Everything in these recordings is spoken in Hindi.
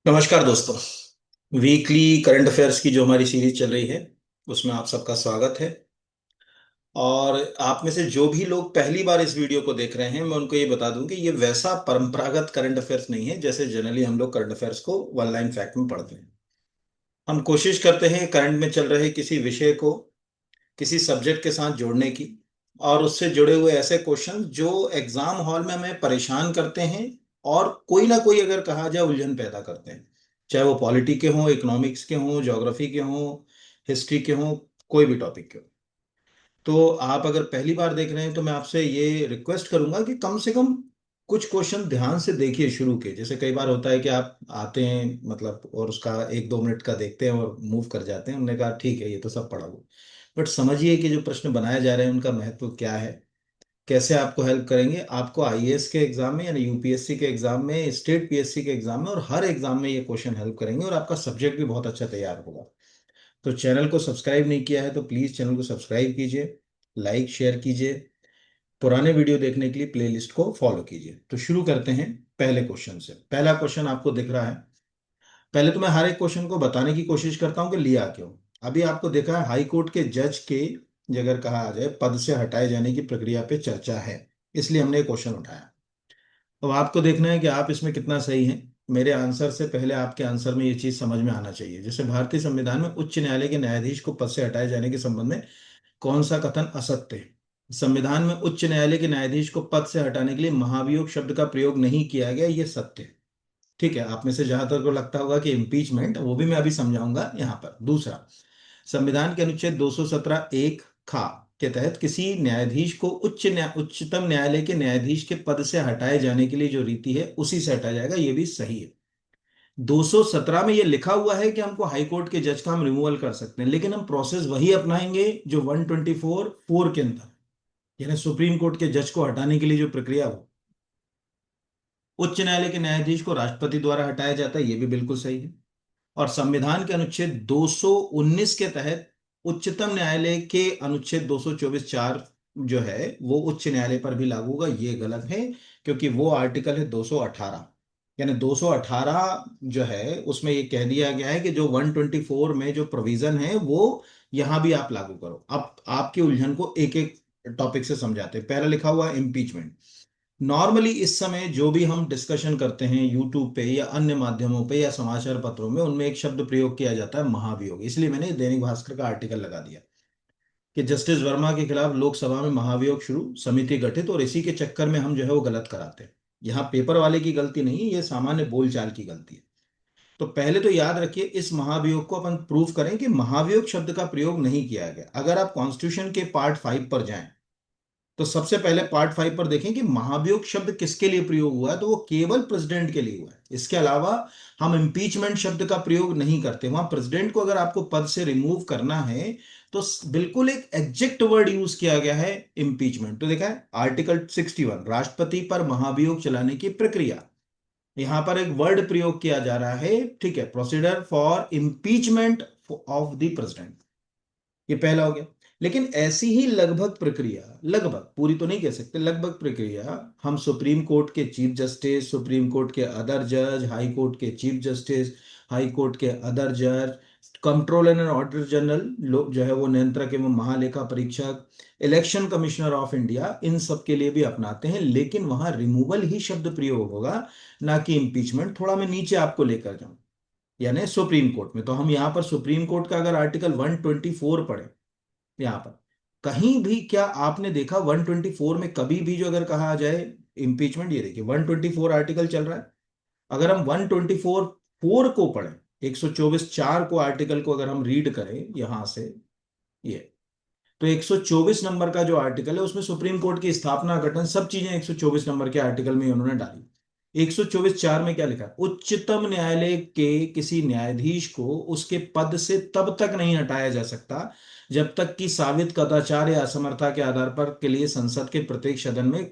नमस्कार दोस्तों। वीकली करंट अफेयर्स की जो हमारी सीरीज चल रही है उसमें आप सबका स्वागत है। और आप में से जो भी लोग पहली बार इस वीडियो को देख रहे हैं, मैं उनको ये बता दूं कि ये वैसा परंपरागत करंट अफेयर्स नहीं है जैसे जनरली हम लोग करंट अफेयर्स को वन लाइन फैक्ट में पढ़ते हैं। हम कोशिश करते हैं करंट में चल रहे किसी विषय को किसी सब्जेक्ट के साथ जोड़ने की, और उससे जुड़े हुए ऐसे क्वेश्चन जो एग्जाम हॉल में हमें परेशान करते हैं और कोई ना कोई अगर कहा जाए उलझन पैदा करते हैं। चाहे वो पॉलिटी के हों, इकोनॉमिक्स के हों, ज्योग्राफी के हों, हिस्ट्री के हों, कोई भी टॉपिक के हो। तो आप अगर पहली बार देख रहे हैं तो मैं आपसे ये रिक्वेस्ट करूंगा कि कम से कम कुछ क्वेश्चन ध्यान से देखिए शुरू के। जैसे कई बार होता है कि आप आते हैं मतलब और उसका 1-2 मिनट का देखते हैं और मूव कर जाते हैं, हमने कहा ठीक है ये तो सब पढ़ा हुआ। बट समझिए कि जो प्रश्न बनाए जा रहे हैं उनका महत्व क्या है, कैसे आपको हेल्प करेंगे। आपको आईएएस के एग्जाम में यानी यूपीएससी के एग्जाम में, स्टेट पीएससी के एग्जाम में और हर एग्जाम में ये क्वेश्चन हेल्प करेंगे और आपका सब्जेक्ट भी बहुत अच्छा तैयार होगा। तो चैनल को सब्सक्राइब नहीं किया है तो प्लीज चैनल को सब्सक्राइब कीजिए, लाइक शेयर कीजिए, पुराने वीडियो देखने के लिए प्लेलिस्ट को फॉलो कीजिए। तो शुरू करते हैं पहले क्वेश्चन से। पहला क्वेश्चन आपको दिख रहा है। पहले तो मैं हर एक क्वेश्चन को बताने की कोशिश करता हूं कि लिया क्यों। अभी आपको देखा है हाई कोर्ट के जज के, अगर कहा आ जाए, पद से हटाए जाने की प्रक्रिया पे चर्चा है, इसलिए हमने ये क्वेश्चन उठाया। अब आपको देखना है कि आप इसमें कितना सही हैं। मेरे आंसर से पहले आपके आंसर में ये चीज समझ में आना चाहिए। जैसे भारतीय संविधान में उच्च न्यायालय के न्यायाधीश को पद से हटाए जाने के संबंध में कौन सा कथन असत्य है। संविधान में उच्च न्यायालय के न्यायाधीश को पद से हटाने के लिए महाभियोग शब्द का प्रयोग नहीं किया गया, ये सत्य है। ठीक है, आप में से जहां तक को लगता होगा कि इम्पीचमेंट, वो भी मैं अभी समझाऊंगा। यहाँ पर दूसरा, संविधान के अनुच्छेद 217 एक खा के तहत किसी न्यायाधीश को उच्चतम न्यायालय के न्यायाधीश के पद से हटाए जाने के लिए जो रीति है उसी से हटाया जाएगा, ये भी सही है। 217 में ये लिखा हुआ है कि हमको हाई कोर्ट के जज का हम रिमूवल कर सकते हैं, लेकिन हम प्रोसेस वही अपनाएंगे जो 124(4) के अंदर, यानी सुप्रीम कोर्ट के जज को हटाने के लिए जो प्रक्रिया हो। उच्च न्यायालय के न्यायाधीश को राष्ट्रपति द्वारा हटाया जाता है, ये भी बिल्कुल सही है। और संविधान के अनुच्छेद 219 के तहत उच्चतम न्यायालय के अनुच्छेद 224(4) जो है वो उच्च न्यायालय पर भी लागू होगा, ये गलत है। क्योंकि वो आर्टिकल है 218, यानी 218 जो है उसमें ये कह दिया गया है कि जो 124 में जो प्रोविजन है वो यहां भी आप लागू करो। अब आपकी उलझन को एक एक टॉपिक से समझाते हैं। पहला लिखा हुआ है इम्पीचमेंट। नॉर्मली इस समय जो भी हम डिस्कशन करते हैं यूट्यूब पे या अन्य माध्यमों पे या समाचार पत्रों में, उनमें एक शब्द प्रयोग किया जाता है महाभियोग। इसलिए मैंने दैनिक भास्कर का आर्टिकल लगा दिया कि जस्टिस वर्मा के खिलाफ लोकसभा में महाभियोग शुरू, समिति गठित, और इसी के चक्कर में हम जो है वो गलत कराते हैं। यहाँ पेपर वाले की गलती नहीं है, ये सामान्य बोलचाल की गलती है। तो पहले तो याद रखिए, इस महाभियोग को अपन प्रूव करें कि महाभियोग शब्द का प्रयोग नहीं किया गया। अगर आप कॉन्स्टिट्यूशन के पार्ट 5 पर जाएं तो सबसे पहले पार्ट 5 पर देखें कि महाभियोग शब्द किसके लिए प्रयोग हुआ है, तो वो केवल प्रेसिडेंट के लिए हुआ है। इसके अलावा हम इम्पीचमेंट शब्द का प्रयोग नहीं करते। वहां प्रेसिडेंट को अगर आपको पद से रिमूव करना है तो बिल्कुल एक एग्जैक्ट वर्ड यूज किया गया है, इम्पीचमेंट। तो देखा है आर्टिकल 61, राष्ट्रपति पर महाभियोग चलाने की प्रक्रिया, यहां पर एक वर्ड प्रयोग किया जा रहा है। ठीक है, procedure for impeachment of the president, ये पहला हो गया। लेकिन ऐसी ही लगभग प्रक्रिया, लगभग पूरी तो नहीं कह सकते, लगभग प्रक्रिया हम सुप्रीम कोर्ट के चीफ जस्टिस, सुप्रीम कोर्ट के अदर जज, हाई कोर्ट के चीफ जस्टिस, हाई कोर्ट के अदर जज, कंट्रोलर एंड ऑडिटर जनरल लोग जो है वो नियंत्रक एवं महालेखा परीक्षक, इलेक्शन कमिश्नर ऑफ इंडिया, इन सब के लिए भी अपनाते हैं। लेकिन वहां रिमूवल ही शब्द प्रयोग होगा, ना कि इंपीचमेंट। थोड़ा मैं नीचे आपको लेकर जाऊं, यानी सुप्रीम कोर्ट में। तो हम यहाँ पर सुप्रीम कोर्ट का अगर आर्टिकल 124 पढ़े, यहाँ पर कहीं भी क्या आपने देखा 124 में कभी भी जो अगर कहा जाए इम्पीचमेंट? ये देखिए 124 आर्टिकल चल रहा है। अगर हम 124(4) को पढ़ें, 124(4) को आर्टिकल को अगर हम रीड करें यहां से, ये तो 124 नंबर का जो आर्टिकल है उसमें सुप्रीम कोर्ट की स्थापना, गठन, सब चीजें 124 नंबर के आर्टिकल में उन्होंने डाली। 124(4) में क्या लिखा है? उच्चतम न्यायालय के किसी न्यायाधीश को उसके पद से तब तक नहीं हटाया जा सकता जब तक कि साबित कदाचार या असमर्था के आधार पर के लिए संसद के प्रत्येक सदन में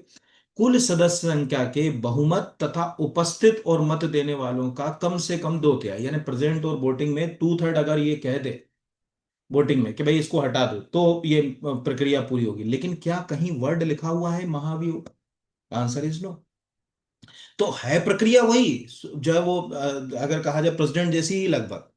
कुल सदस्य संख्या के बहुमत तथा उपस्थित और मत देने वालों का कम से कम 2/3, यानी प्रेजेंट और वोटिंग में 2/3 अगर ये कह दे वोटिंग में कि भाई इसको हटा दो, तो ये प्रक्रिया पूरी होगी। लेकिन क्या कहीं वर्ड लिखा हुआ है महाभियोग? Answer is no. तो है प्रक्रिया वही, जो है वो अगर कहा जाए प्रेसिडेंट जैसी ही लगभग।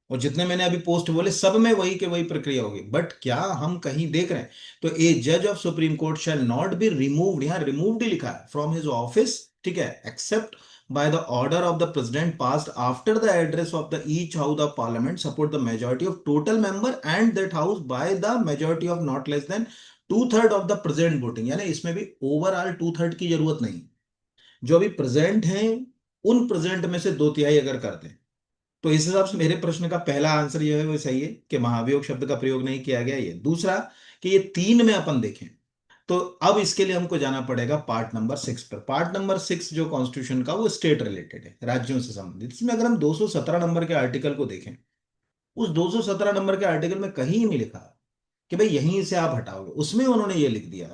और जितने मैंने अभी पोस्ट बोले सब में वही के वही प्रक्रिया होगी। बट क्या हम कहीं देख रहे हैं? तो ए जज of supreme court shall not be removed, यहाँ रिमूव्ड ही लिखा है, फ्रॉम हिज ऑफिस, ठीक है, accept by the order of the president passed after the address of the each house of parliament support the majority of total member and that house by the majority of not less than two third of the present voting. यानी इसमें भी ओवरऑल टू थर्ड की जरूरत नहीं। जो अभी प्रेजेंट हैं उन प्रेजेंट में से दो तिहाई अगर कर दें, तो इस हिसाब से मेरे प्रश्न का पहला आंसर जो है वो सही है कि महाभियोग शब्द का प्रयोग नहीं किया गया। ये दूसरा कि ये तीन में अपन देखें, तो अब इसके लिए हमको जाना पड़ेगा पार्ट नंबर 6 पर। पार्ट नंबर 6 जो कॉन्स्टिट्यूशन का वो स्टेट रिलेटेड है, राज्यों से संबंधित। इसमें अगर हम 217 नंबर के आर्टिकल को देखें, उस 217 नंबर के आर्टिकल में कहीं नहीं लिखा कि भाई यहीं से आप हटाओगे। उसमें उन्होंने ये लिख दिया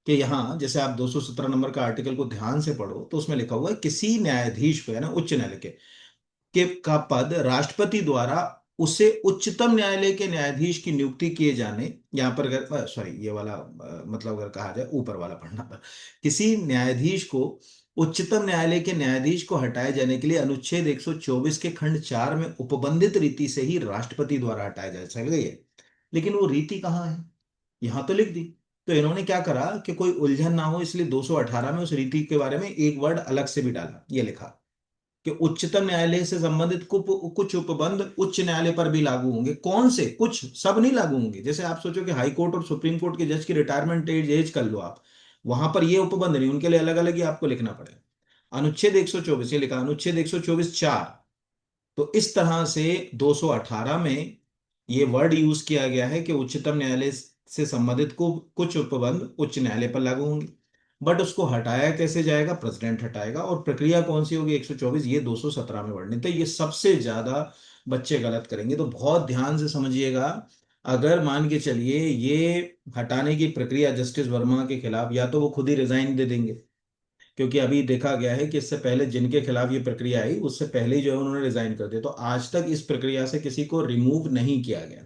कि यहाँ, जैसे आप 217 नंबर का आर्टिकल को ध्यान से पढ़ो तो उसमें लिखा हुआ है किसी न्यायाधीश को, है ना, उच्च न्यायालय के का पद राष्ट्रपति द्वारा उसे उच्चतम न्यायालय के न्यायाधीश की नियुक्ति किए जाने, यहाँ पर अगर सॉरी ये वाला मतलब अगर कहा जाए ऊपर वाला पढ़ना था, किसी न्यायाधीश को उच्चतम न्यायालय के न्यायाधीश को हटाए जाने के लिए अनुच्छेद 124 के खंड 4 में उपबंधित रीति से ही राष्ट्रपति द्वारा हटाया जा सकता है। लेकिन वो रीति कहाँ है? यहां तो लिख दी। तो इन्होंने क्या करा कि कोई उलझन ना हो इसलिए 218 में उस रीति के बारे में एक वर्ड अलग से भी डाला। ये लिखा कि उच्चतम न्यायालय से संबंधित कुछ उपबंध उच्च न्यायालय पर भी लागू होंगे। कौन से? कुछ, सब नहीं लागू होंगे। जैसे आप सोचो कि हाई कोर्ट और सुप्रीम कोर्ट के जज की रिटायरमेंट एज कर लो आप, वहां पर ये उपबंध नहीं, उनके लिए अलग अलग ही आपको लिखना पड़ेगा। अनुच्छेद 124, ये लिखा अनुच्छेद 124(4). तो इस तरह से 218 में ये वर्ड यूज किया गया है कि उच्चतम न्यायालय से संबंधित को कुछ उपबंध उच्च न्यायालय पर लागू होंगे। बट उसको हटाया कैसे जाएगा? प्रेसिडेंट हटाएगा। और प्रक्रिया कौन सी होगी? 124, ये 217 में वर्णित है। ये सबसे ज्यादा बच्चे गलत करेंगे, तो बहुत ध्यान से समझिएगा। अगर मान के चलिए ये हटाने की प्रक्रिया जस्टिस वर्मा के खिलाफ, या तो वो खुद ही रिजाइन दे देंगे, क्योंकि अभी देखा गया है कि इससे पहले जिनके खिलाफ ये प्रक्रिया आई उससे पहले ही जो है उन्होंने रिजाइन कर दिया। तो आज तक इस प्रक्रिया से किसी को रिमूव नहीं किया गया।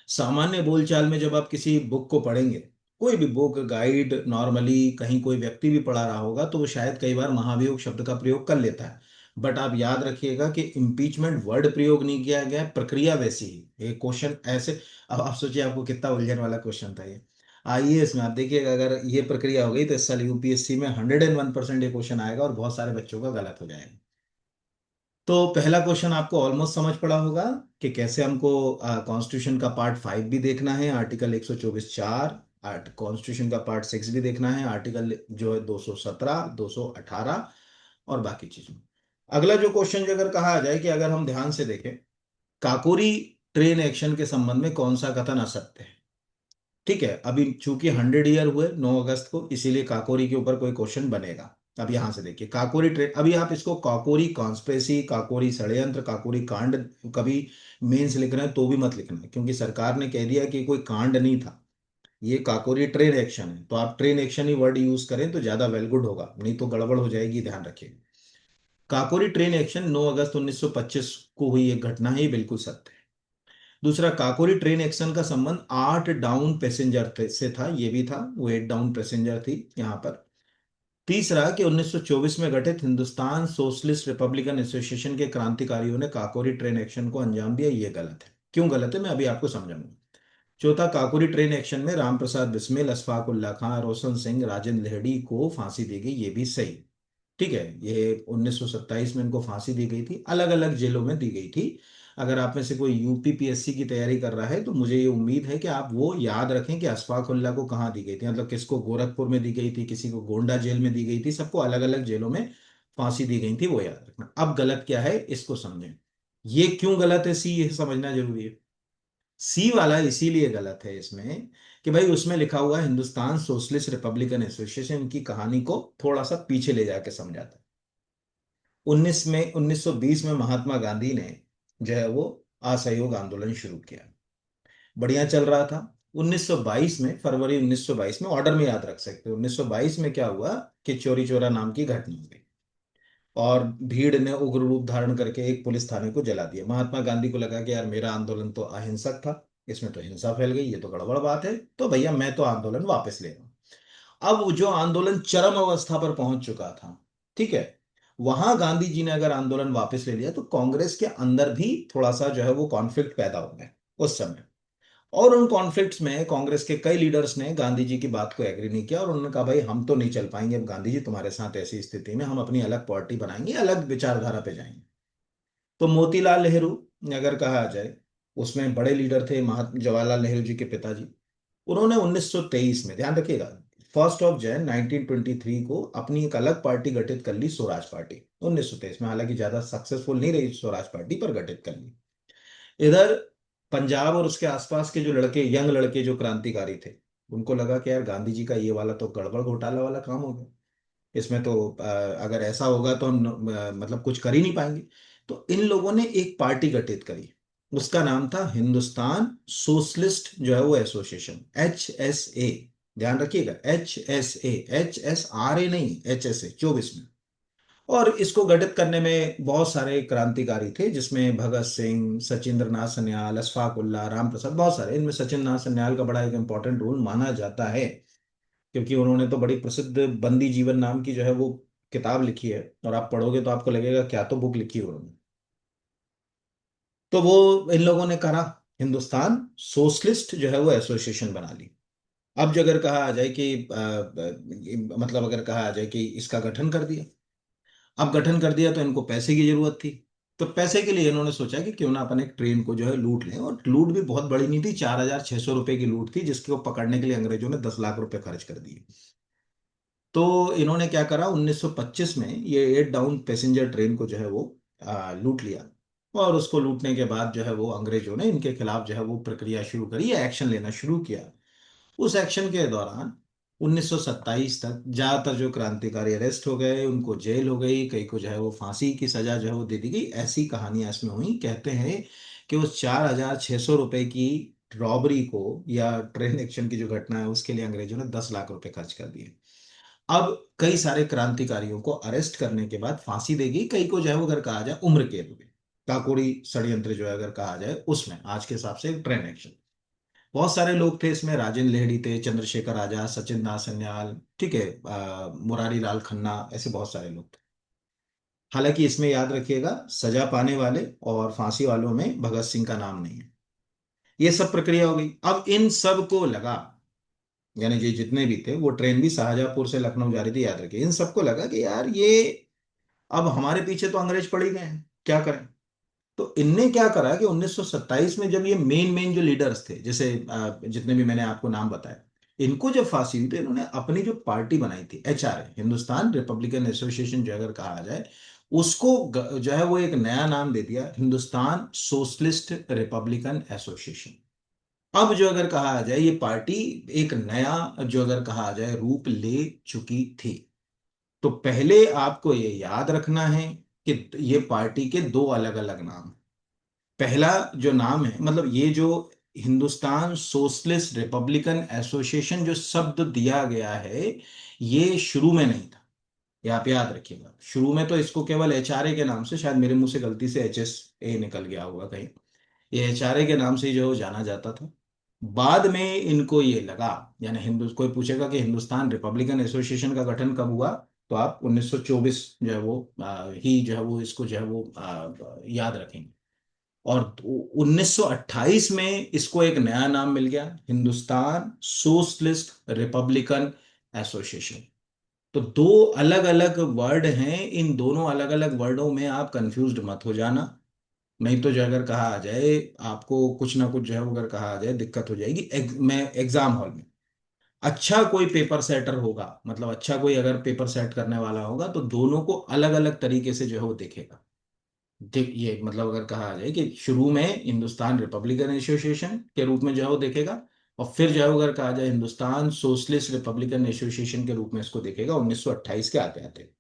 सामान्य बोलचाल में जब आप किसी बुक को पढ़ेंगे, कोई भी बुक गाइड, नॉर्मली कहीं कोई व्यक्ति भी पढ़ा रहा होगा तो वो शायद कई बार महाभियोग शब्द का प्रयोग कर लेता है। बट आप याद रखिएगा कि इम्पीचमेंट वर्ड प्रयोग नहीं किया गया है, प्रक्रिया वैसी ही। एक क्वेश्चन ऐसे, अब आप सोचिए आपको कितना उलझन वाला क्वेश्चन था ये। आइए इसमें आप देखिएगा, अगर ये प्रक्रिया हो गई तो इस साल यूपीएससी में 101% ये क्वेश्चन आएगा और बहुत सारे बच्चों का गलत हो जाएगा। तो पहला क्वेश्चन आपको ऑलमोस्ट समझ पड़ा होगा कि कैसे हमको कॉन्स्टिट्यूशन का पार्ट 5 भी देखना है, आर्टिकल 124(4), कॉन्स्टिट्यूशन का पार्ट 6 भी देखना है, आर्टिकल जो है 217, 218 और बाकी चीजें। अगला जो क्वेश्चन जो अगर कहा जाए कि अगर हम ध्यान से देखें, काकोरी ट्रेन एक्शन के संबंध में कौन सा कथन असत्य है? ठीक है, अभी चूंकि 100 ईयर हुए 9 अगस्त को, इसीलिए काकोरी के ऊपर कोई क्वेश्चन बनेगा। अब यहां से देखिए, काकोरी ट्रेन, अभी आप इसको काकोरी कॉन्स्पिरेसी, काकोरी षड्यंत्र, काकोरी कांड कभी मेंस लिख रहे हैं तो भी मत लिखना, क्योंकि सरकार ने कह दिया कि कोई कांड नहीं था, ये काकोरी ट्रेन एक्शन है। तो आप ट्रेन एक्शन ही वर्ड यूज करें तो ज्यादा वेल गुड होगा, नहीं तो गड़बड़ हो जाएगी, ध्यान रखिए। काकोरी ट्रेन एक्शन 9 अगस्त 1925 को हुई एक घटना है, ये बिल्कुल सत्य है। दूसरा, काकोरी ट्रेन एक्शन का संबंध 8 डाउन पैसेंजर से था, ये भी था, वो 8 डाउन पैसेंजर थी यहाँ पर। तीसरा कि 1924 में गठित हिंदुस्तान सोशलिस्ट रिपब्लिकन एसोसिएशन के क्रांतिकारियों ने काकोरी ट्रेन एक्शन को अंजाम दिया, ये गलत है। क्यों गलत है मैं अभी आपको समझाऊंगा। चौथा, काकोरी ट्रेन एक्शन में रामप्रसाद बिस्मिल, अशफाक उल्ला खां, रोशन सिंह, राजेंद्र लेहड़ी को फांसी दी गई, ये भी सही। ठीक है, ये 1927 में इनको फांसी दी गई थी, अलग अलग जेलों में दी गई थी। अगर आप में से कोई यूपीपीएससी की तैयारी कर रहा है तो मुझे ये उम्मीद है कि आप वो याद रखें कि अशफाक उल्ला को कहाँ दी गई थी, मतलब किसको गोरखपुर में दी गई थी, किसी को गोंडा जेल में दी गई थी, सबको अलग अलग जेलों में फांसी दी गई थी, वो याद रखना। अब गलत क्या है इसको समझें। ये क्यों गलत है, सी, ये समझना जरूरी है। सी वाला इसीलिए गलत है इसमें कि भाई उसमें लिखा हुआ है हिंदुस्तान सोशलिस्ट रिपब्लिकन एसोसिएशन की कहानी को थोड़ा सा पीछे ले जाके समझाता है। 1920 में महात्मा गांधी ने जो है वो असहयोग आंदोलन शुरू किया, बढ़िया चल रहा था। 1922 में, फरवरी 1922 में, ऑर्डर में याद रख सकते हो, 1922 में क्या हुआ कि चोरी चोरा नाम की घटना हो गई और भीड़ ने उग्र रूप धारण करके एक पुलिस थाने को जला दिया। महात्मा गांधी को लगा कि यार मेरा आंदोलन तो अहिंसक था, इसमें तो हिंसा फैल गई, ये तो गड़बड़ बात है, तो भैया मैं तो आंदोलन वापस ले रहा हूं। अब जो आंदोलन चरम अवस्था पर पहुंच चुका था, ठीक है। वहां गांधी जी ने अगर आंदोलन वापस ले लिया तो कांग्रेस के अंदर भी थोड़ा सा जो है वो कॉन्फ्लिक्ट पैदा हो गया उस समय। और उन कॉन्फ्लिक्ट्स में कांग्रेस के कई लीडर्स ने गांधी जी की बात को एग्री नहीं किया और उन्होंने कहा भाई हम तो नहीं चल पाएंगे अब गांधी जी तुम्हारे साथ ऐसी स्थिति में, हम अपनी अलग पार्टी बनाएंगे, अलग विचारधारा पे जाएंगे। तो मोतीलाल नेहरू अगर कहा जाए, उसमें बड़े लीडर थे महात्मा जवाहरलाल नेहरू जी के पिताजी। उन्होंने 1923 में, ध्यान रखिएगा, 1 जनवरी 1923 को अपनी एक अलग पार्टी गठित कर ली, स्वराज पार्टी। 1923 में, हालांकि ज्यादा सक्सेसफुल नहीं रही स्वराज पार्टी, पर गठित कर ली। इधर पंजाब और उसके आसपास के जो लड़के, यंग लड़के जो क्रांतिकारी थे, उनको लगा कि यार गांधी जी का ये वाला तो गड़बड़ घोटाला वाला काम हो गया, इसमें तो अगर ऐसा होगा तो हम मतलब कुछ कर ही नहीं पाएंगे। तो इन लोगों ने एक पार्टी गठित करी, उसका नाम था हिंदुस्तान सोशलिस्ट जो है वो एसोसिएशन, HSA। ध्यान रखिएगा, HSA, HSRA नहीं, HSA 24 में। और इसको गठित करने में बहुत सारे क्रांतिकारी थे, जिसमें भगत सिंह, सचिंद्र नाथ सन्याल, अशफाक उल्लाह, राम प्रसाद, बहुत सारे। इनमें सचिंद्र नाथ सन्याल का बड़ा एक इंपॉर्टेंट रोल माना जाता है, क्योंकि उन्होंने तो बड़ी प्रसिद्ध बंदी जीवन नाम की जो है वो किताब लिखी है, और आप पढ़ोगे तो आपको लगेगा क्या तो बुक लिखी है उन्होंने। तो वो इन लोगों ने करा, हिंदुस्तान सोशलिस्ट जो है वो एसोसिएशन बना ली। अब जो अगर कहा आ जाए कि मतलब अगर कहा आ जाए कि इसका गठन कर दिया, अब गठन कर दिया तो इनको पैसे की जरूरत थी। तो पैसे के लिए इन्होंने सोचा कि क्यों ना अपन एक ट्रेन को जो है लूट लें, और लूट भी बहुत बड़ी नहीं थी, 4,600 रुपए की लूट थी, जिसको पकड़ने के लिए अंग्रेजों ने 10 लाख रुपए खर्च कर दिए। तो इन्होंने क्या करा, 1925 में ये 8 डाउन पैसेंजर ट्रेन को जो है वो लूट लिया। और उसको लूटने के बाद जो है वो अंग्रेजों ने इनके खिलाफ जो है वो प्रक्रिया शुरू करी या एक्शन लेना शुरू किया। उस एक्शन के दौरान 1927 तक ज्यादातर जो क्रांतिकारी अरेस्ट हो गए, उनको जेल हो गई, कई को जो है वो फांसी की सजा जो है वो दे दी गई। ऐसी कहानियां इसमें हुई। कहते हैं कि उस 4,600 रुपए की रॉबरी को या ट्रेन एक्शन की जो घटना है उसके लिए अंग्रेजों ने 10 लाख रुपए खर्च कर दिए। अब कई सारे क्रांतिकारियों को अरेस्ट करने के बाद फांसी देगी, कई को जो है वो अगर कहा जाए उम्र कैद में, काकोड़ी षड्यंत्र जो है अगर कहा जाए उसमें, आज के हिसाब से ट्रेन एक्शन। बहुत सारे लोग थे इसमें, राजेंद्र लेहड़ी थे, चंद्रशेखर आजाद, सचिन नाथ सन्याल, ठीक है, मुरारी लाल खन्ना, ऐसे बहुत सारे लोग थे। हालांकि इसमें याद रखिएगा, सजा पाने वाले और फांसी वालों में भगत सिंह का नाम नहीं है। ये सब प्रक्रिया हो गई। अब इन सब को लगा, यानी ये जितने भी थे, वो ट्रेन भी शाहजहांपुर से लखनऊ जा रही थी, याद रखिए, इन सबको लगा कि यार ये अब हमारे पीछे तो अंग्रेज पड़ ही गए हैं, क्या करें। तो इनने क्या करा कि 1927 में जब ये मेन मेन जो लीडर्स थे, जैसे जितने भी मैंने आपको नाम बताए, इनको जब फांसी हुई तो इन्होंने अपनी जो पार्टी बनाई थी, HRA, हिंदुस्तान रिपब्लिकन एसोसिएशन जो अगर कहा जाए, उसको जो है वो एक नया नाम दे दिया, हिंदुस्तान सोशलिस्ट रिपब्लिकन एसोसिएशन। अब जो अगर कहा जाए ये पार्टी एक नया जो अगर कहा जाए रूप ले चुकी थी। तो पहले आपको ये याद रखना है कि ये पार्टी के दो अलग अलग नाम। पहला जो नाम है, मतलब ये जो हिंदुस्तान सोशलिस्ट रिपब्लिकन एसोसिएशन जो शब्द दिया गया है, ये शुरू में नहीं था। ये आप याद रखिएगा, शुरू में तो इसको केवल HRA के नाम से, शायद मेरे मुंह से गलती से HSA निकल गया होगा कहीं, ये HRA के नाम से ही जो है वो जाना जाता था। बाद में इनको ये लगा, यानी हिंदू, कोई पूछेगा कि हिंदुस्तान रिपब्लिकन एसोसिएशन का गठन कब हुआ, तो आप 1924 जो है वो ही जो है वो इसको जो है वो याद रखेंगे। और 1928 में इसको एक नया नाम मिल गया, हिंदुस्तान सोशलिस्ट रिपब्लिकन एसोसिएशन। तो दो अलग अलग वर्ड हैं, इन दोनों अलग अलग वर्डों में आप कंफ्यूज्ड मत हो जाना, नहीं तो जो अगर कहा आ जाए आपको कुछ ना कुछ जो है वो अगर कहा आ जाए दिक्कत हो जाएगी मैं एग्जाम हॉल में। अच्छा कोई पेपर सेटर होगा, मतलब अच्छा कोई अगर पेपर सेट करने वाला होगा, तो दोनों को अलग अलग तरीके से जो है वो देखेगा। देख, ये मतलब अगर कहा जाए कि शुरू में हिंदुस्तान रिपब्लिकन एसोसिएशन के रूप में जो है वो देखेगा, और फिर जो है वो अगर कहा जाए हिंदुस्तान सोशलिस्ट रिपब्लिकन एसोसिएशन के रूप में इसको देखेगा 1928 के आते आते।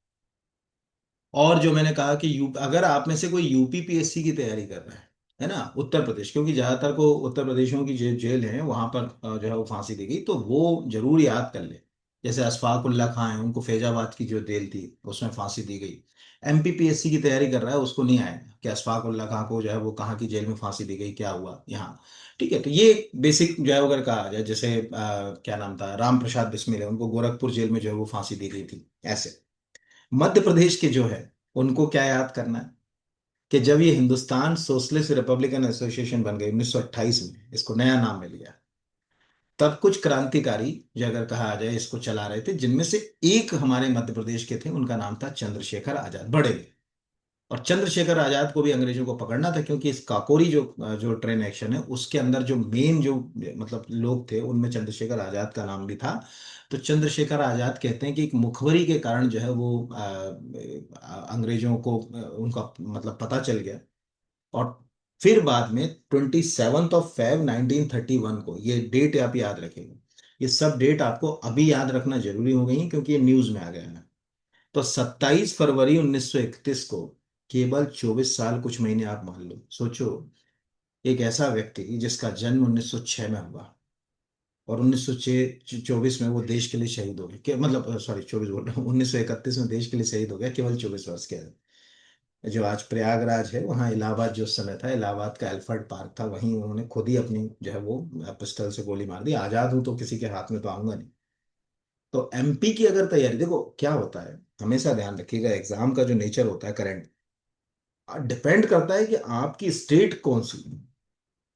और जो मैंने कहा कि अगर आप में से कोई UPPSC की तैयारी कर रहा है ना, उत्तर प्रदेश, क्योंकि ज्यादातर को उत्तर प्रदेशों की जेल है वहां पर जो है वो फांसी दी गई, तो वो जरूर याद कर ले। जैसे अशफाक उल्ला खां है, उनको फैजाबाद की जो जेल थी उसमें फांसी दी गई। MPPSC की तैयारी कर रहा है, उसको नहीं आएगा कि अशफाक उल्ला खां को जो है वो कहाँ की जेल में फांसी दी गई, क्या हुआ यहाँ। ठीक है, तो ये बेसिक जो है अगर कहा जाए, जैसे क्या नाम था, राम प्रसाद बिस्मिल है, उनको गोरखपुर जेल में जो है वो फांसी दी गई थी, ऐसे। मध्य प्रदेश के जो है उनको क्या याद करना है कि जब ये हिंदुस्तान सोशलिस्ट रिपब्लिकन एसोसिएशन बन गई 1928 में, इसको नया नाम मिल गया, तब कुछ क्रांतिकारी जो अगर कहा जाए इसको चला रहे थे, जिनमें से एक हमारे मध्य प्रदेश के थे, उनका नाम था चंद्रशेखर आजाद, बड़े। और चंद्रशेखर आजाद को भी अंग्रेजों को पकड़ना था, क्योंकि इस काकोरी जो जो ट्रेन एक्शन है उसके अंदर जो मेन जो मतलब लोग थे उनमें चंद्रशेखर आजाद का नाम भी था। तो चंद्रशेखर आजाद कहते हैं कि एक मुखबरी के कारण जो है वो अंग्रेजों को उनका मतलब पता चल गया। और फिर बाद में 27 फेब 1931 को, ये डेट आप याद रखेंगे, ये सब डेट आपको अभी याद रखना जरूरी हो गई है, क्योंकि ये न्यूज में आ गया है। तो 27 फरवरी 1931 को, केवल 24 साल कुछ महीने आप मान लो, सोचो, एक ऐसा व्यक्ति जिसका जन्म 1906 में हुआ और 1924 में वो देश के लिए शहीद हो गया, मतलब सॉरी 24 बोल रहा हूँ, 1931 में देश के लिए शहीद हो गया, केवल 24 वर्ष के। जो आज प्रयागराज है, वहाँ इलाहाबाद जो उस समय था, इलाहाबाद का एल्फर्ड पार्क था, वहीं उन्होंने खुद ही अपनी जो है वो पिस्टल से गोली मार दी। आजाद हूं तो किसी के हाथ में तो आऊंगा नहीं। तो एमपी की अगर तैयारी, देखो क्या होता है, हमेशा ध्यान रखिएगा, एग्जाम का जो नेचर होता है करंट, डिपेंड करता है कि आपकी स्टेट कौन सी है।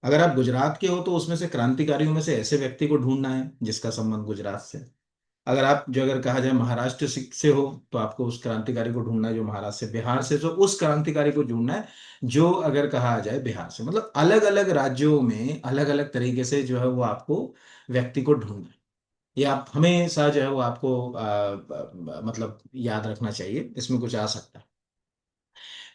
अगर आप गुजरात के हो तो उसमें से क्रांतिकारियों में से ऐसे व्यक्ति को ढूंढना है जिसका संबंध गुजरात से। अगर आप जो अगर कहा जाए महाराष्ट्र से हो, तो आपको उस क्रांतिकारी को ढूंढना है जो महाराष्ट्र से, बिहार से तो उस क्रांतिकारी को ढूंढना है जो अगर कहा जाए बिहार से। मतलब अलग अलग राज्यों में अलग अलग तरीके से जो है वो आपको व्यक्ति को ढूंढना है। ये आप हमेशा जो है वो आपको मतलब याद रखना चाहिए, इसमें कुछ आ सकता है।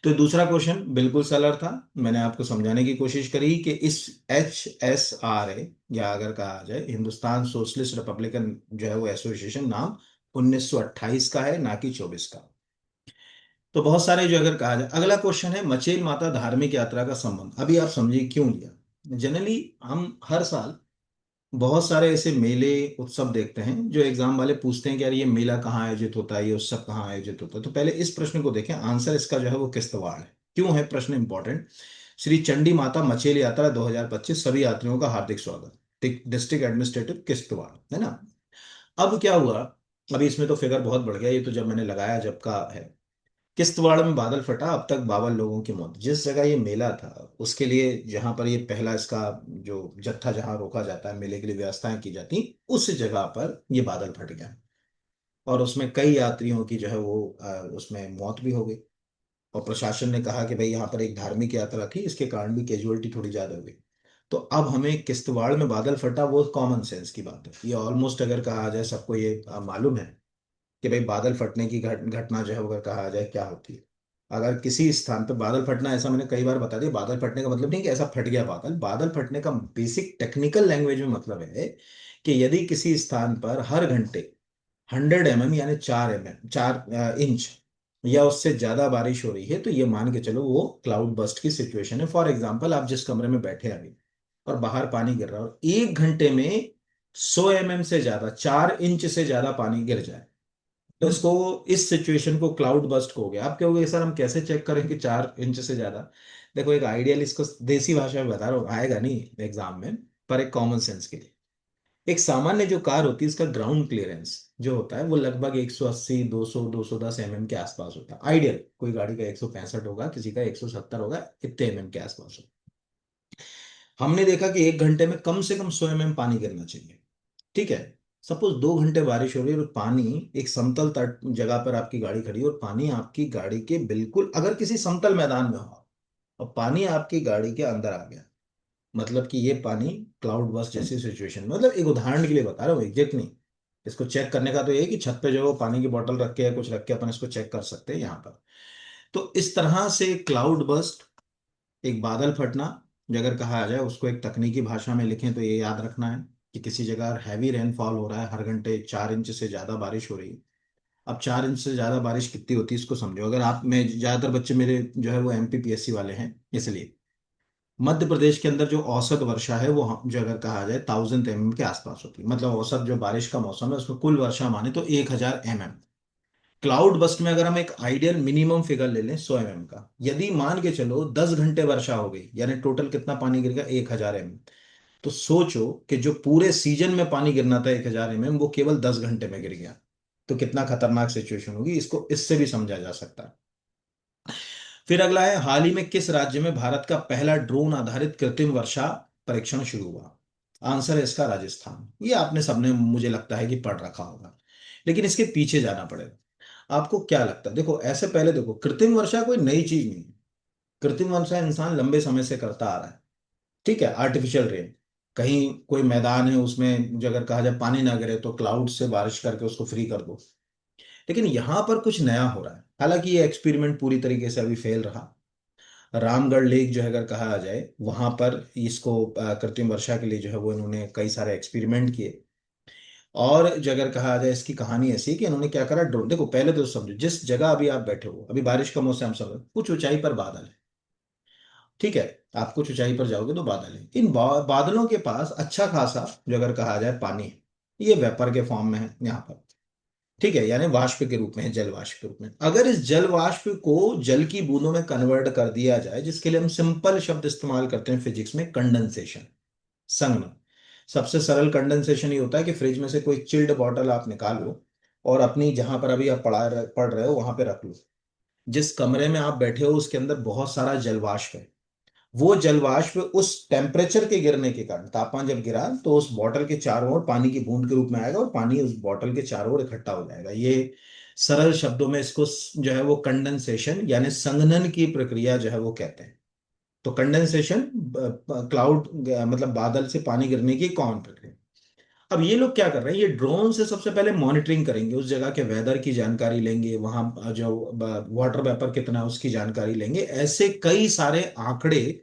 तो दूसरा क्वेश्चन बिल्कुल सरल था, मैंने आपको समझाने की कोशिश करी कि इस HSRA, या अगर कहा जाए हिंदुस्तान सोशलिस्ट रिपब्लिकन जो है वो एसोसिएशन, नाम 1928 का है, ना कि 24 का। तो बहुत सारे जो अगर कहा जाए, अगला क्वेश्चन है मचेल माता धार्मिक यात्रा का संबंध, अभी आप समझिए क्यों लिया। जनरली हम हर साल बहुत सारे ऐसे मेले उत्सव देखते हैं जो एग्जाम वाले पूछते हैं कि यार ये मेला कहाँ आयोजित होता है, ये उत्सव कहाँ आयोजित होता है। तो पहले इस प्रश्न को देखें, आंसर इसका जो है वो किश्तवाड़ है। क्यों है प्रश्न इंपॉर्टेंट। श्री चंडी माता मचेल यात्रा 2025, सभी यात्रियों का हार्दिक स्वागत, डिस्ट्रिक्ट एडमिनिस्ट्रेटिव किश्तवाड़, है ना। अब क्या हुआ, अभी इसमें तो फिगर बहुत बढ़ गया, ये तो जब मैंने लगाया जब का है। किश्तवाड़ में बादल फटा, अब तक 52 लोगों की मौत। जिस जगह ये मेला था उसके लिए, जहां पर ये पहला इसका जो जत्था जहां रोका जाता है, मेले के लिए व्यवस्थाएं की जाती, उस जगह पर ये बादल फट गया और उसमें कई यात्रियों की जो है वो उसमें मौत भी हो गई। और प्रशासन ने कहा कि भाई यहाँ पर एक धार्मिक यात्रा थी, इसके कारण भी कैजुअलिटी थोड़ी ज्यादा हो गई। तो अब हमें किश्तवाड़ में बादल फटा, वो कॉमन सेंस की बात है, ये ऑलमोस्ट अगर कहा जाए सबको ये मालूम है कि भाई बादल फटने की घटना जो है वो अगर कहा जाए क्या होती है। अगर किसी स्थान पे बादल फटना, ऐसा मैंने कई बार बता दिया, बादल फटने का मतलब नहीं कि ऐसा फट गया बादल। बादल फटने का बेसिक टेक्निकल लैंग्वेज में मतलब है कि यदि किसी स्थान पर हर घंटे 100 mm यानी 4 mm 4 इंच या उससे ज्यादा बारिश हो रही है, तो ये मान के चलो वो क्लाउड बस्ट की सिचुएशन है। फॉर एग्जाम्पल, आप जिस कमरे में बैठे हैं अभी और बाहर पानी गिर रहा है और 1 घंटे में 100 mm से ज्यादा, 4 इंच से ज्यादा पानी गिर जाए, तो इसको, इस सिचुएशन को क्लाउड बस्ट हो गया। आप कहोगे सर हम कैसे चेक करें कि 4 इंच से ज्यादा। देखो एक आइडियल, इसको देसी भाषा में बता रहा हूँ, आएगा नहीं एग्जाम में, पर एक कॉमन सेंस के लिए, एक सामान्य जो कार होती है इसका ग्राउंड क्लियरेंस जो होता है वो लगभग 180 200 210 mm के आसपास होता है। आइडियल, कोई गाड़ी का 165 होगा, किसी का 170 होगा, इतने के आसपास हो। हमने देखा कि 1 घंटे में कम से कम 100 पानी गिरना चाहिए। ठीक है। सपोज 2 घंटे बारिश हो रही है और पानी, एक समतल तट जगह पर आपकी गाड़ी खड़ी है और पानी आपकी गाड़ी के बिल्कुल, अगर किसी समतल मैदान में हो और पानी आपकी गाड़ी के अंदर आ गया, मतलब कि ये पानी क्लाउड बर्स्ट जैसी सिचुएशन, मतलब एक उदाहरण के लिए बता रहा हूँ, एग्जैक्ट नहीं। इसको चेक करने का तो ये है कि छत पे जो है वो पानी की बोतल रख के या कुछ रख के अपन इसको चेक कर सकते हैं यहाँ पर। तो इस तरह से क्लाउड बर्स्ट, एक बादल फटना, जो अगर कहा जाए उसको एक तकनीकी भाषा में लिखें तो ये याद रखना है कि किसी जगह हैवी रेनफॉल हो रहा है, हर घंटे 4 इंच से ज्यादा बारिश हो रही है। अब 4 इंच से ज्यादा बारिश कितनी होती है इसको समझो। अगर आप में ज्यादातर बच्चे मेरे जो है वो MPPSC वाले हैं, इसलिए मध्य प्रदेश के अंदर जो औसत वर्षा है वो जो अगर कहा जाए 1000 mm के आसपास होती है। मतलब औसत जो बारिश का मौसम है उसमें कुल वर्षा माने तो 1000 mm। क्लाउड बस्ट में अगर हम एक आइडियल मिनिमम फिगर ले लें 100 mm का, यदि मान के चलो 10 घंटे वर्षा हो गई, यानी टोटल कितना पानी गिर गया, 1000 mm। तो सोचो कि जो पूरे सीजन में पानी गिरना था 1000 mm, वो केवल 10 घंटे में गिर गया। तो कितना खतरनाक सिचुएशन होगी, इसको इससे भी समझा जा सकता है। फिर अगला है, हाल ही में किस राज्य में भारत का पहला ड्रोन आधारित कृत्रिम वर्षा परीक्षण शुरू हुआ? आंसर है इसका राजस्थान। ये आपने सबने मुझे लगता है कि पढ़ रखा होगा, लेकिन इसके पीछे जाना पड़ेगा। आपको क्या लगता है? देखो ऐसे पहले देखो, कृत्रिम वर्षा कोई नई चीज नहीं है। कृत्रिम वर्षा इंसान लंबे समय से करता आ रहा है। ठीक है, आर्टिफिशियल रेन, कहीं कोई मैदान है उसमें जो अगर कहा जाए पानी ना गिरे तो क्लाउड से बारिश करके उसको फ्री कर दो। लेकिन यहाँ पर कुछ नया हो रहा है, हालांकि ये एक्सपेरिमेंट पूरी तरीके से अभी फेल रहा। रामगढ़ लेक जो है अगर कहा जाए, वहां पर इसको कृत्रिम वर्षा के लिए जो है वो इन्होंने कई सारे एक्सपेरिमेंट किए। और जो अगर कहा जाए इसकी कहानी ऐसी है कि इन्होंने क्या करा, ड्रोन, देखो पहले तो समझो जिस जगह अभी आप बैठे हो, अभी बारिश का मौसम, समझो कुछ ऊंचाई पर बादल है। ठीक है, आप कुछ ऊंचाई पर जाओगे तो बादल है, इन बादलों के पास अच्छा खासा जो अगर कहा जाए पानी है, ये वेपर के फॉर्म में है यहाँ पर। ठीक है, यानी वाष्प के रूप में है, जल वाष्प के रूप में। अगर इस जल वाष्प को जल की बूंदों में कन्वर्ट कर दिया जाए, जिसके लिए हम सिंपल शब्द इस्तेमाल करते हैं फिजिक्स में, कंडेंसेशन, संघनन। सबसे सरल कंडेंसेशन ये होता है कि फ्रिज में से कोई चिल्ड बॉटल आप निकालो और अपनी जहां पर अभी आप पढ़ रहे हो वहां पे रख लो। जिस कमरे में आप बैठे हो उसके अंदर बहुत सारा जल वाष्प है। वो जल वाष्प उस टेम्परेचर के गिरने के कारण, तापमान जब गिरा तो उस बॉटल के चारों ओर पानी की बूंद के रूप में आएगा और पानी उस बॉटल के चारों ओर इकट्ठा हो जाएगा। ये सरल शब्दों में इसको जो है वो कंडेंसेशन यानी संघनन की प्रक्रिया जो है वो कहते हैं। तो कंडेंसेशन, क्लाउड मतलब बादल से पानी गिरने की कॉमन प्रक्रिया। अब ये लोग क्या कर रहे हैं, ये ड्रोन से सबसे पहले मॉनिटरिंग करेंगे, उस जगह के वेदर की जानकारी लेंगे, वहां जो वाटर वेपर कितना है उसकी जानकारी लेंगे, ऐसे कई सारे आंकड़े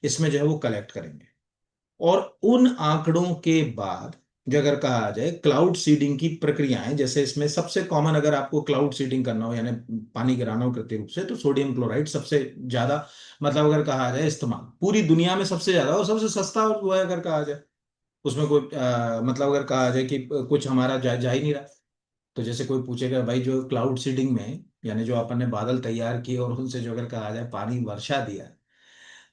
इसमें जो है वो कलेक्ट करेंगे। और उन आंकड़ों के बाद जो अगर कहा जाए क्लाउड सीडिंग की प्रक्रियाएं, जैसे इसमें सबसे कॉमन, अगर आपको क्लाउड सीडिंग करना हो यानी पानी गिराना हो कृत्रिम रूप से, तो सोडियम क्लोराइड सबसे ज्यादा, मतलब अगर कहा जाए इस्तेमाल पूरी दुनिया में सबसे ज्यादा और सबसे सस्ता वो है अगर कहा जाए। उसमें कोई मतलब अगर कहा जाए कि कुछ हमारा जा ही नहीं रहा। तो जैसे कोई पूछेगा भाई जो क्लाउड सीडिंग में यानी जो अपन ने बादल तैयार किए और उनसे जो अगर कहा जाए पानी वर्षा दिया,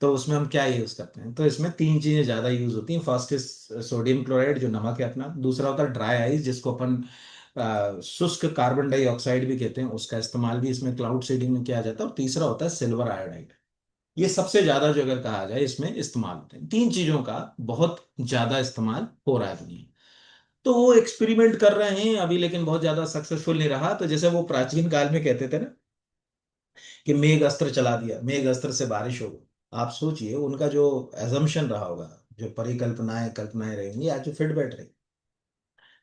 तो उसमें हम क्या यूज करते हैं, तो इसमें तीन चीजें ज्यादा यूज होती हैं। फर्स्ट इज सोडियम क्लोराइड जो नमक है अपना, दूसरा होता है ड्राई आइस जिसको अपन शुष्क कार्बन डाइऑक्साइड भी कहते हैं, उसका इस्तेमाल भी इसमें क्लाउड सीडिंग में किया जाता है, और तीसरा होता है सिल्वर आयोडाइड। ये सबसे ज्यादा जो अगर कहा जाए इसमें इस्तेमाल होते हैं, तीन चीजों का बहुत ज्यादा इस्तेमाल हो रहा है दुनिया। तो वो एक्सपेरिमेंट कर रहे हैं अभी, लेकिन बहुत ज्यादा सक्सेसफुल नहीं रहा। तो जैसे वो प्राचीन काल में कहते थे ना कि मेघ अस्त्र चला दिया, मेघ अस्त्र से बारिश हो गई। आप सोचिए उनका जो एजम्पशन रहा होगा, जो परिकल्पनाएं कल्पनाएं रहेंगी, आज जो फिट बैठ रही,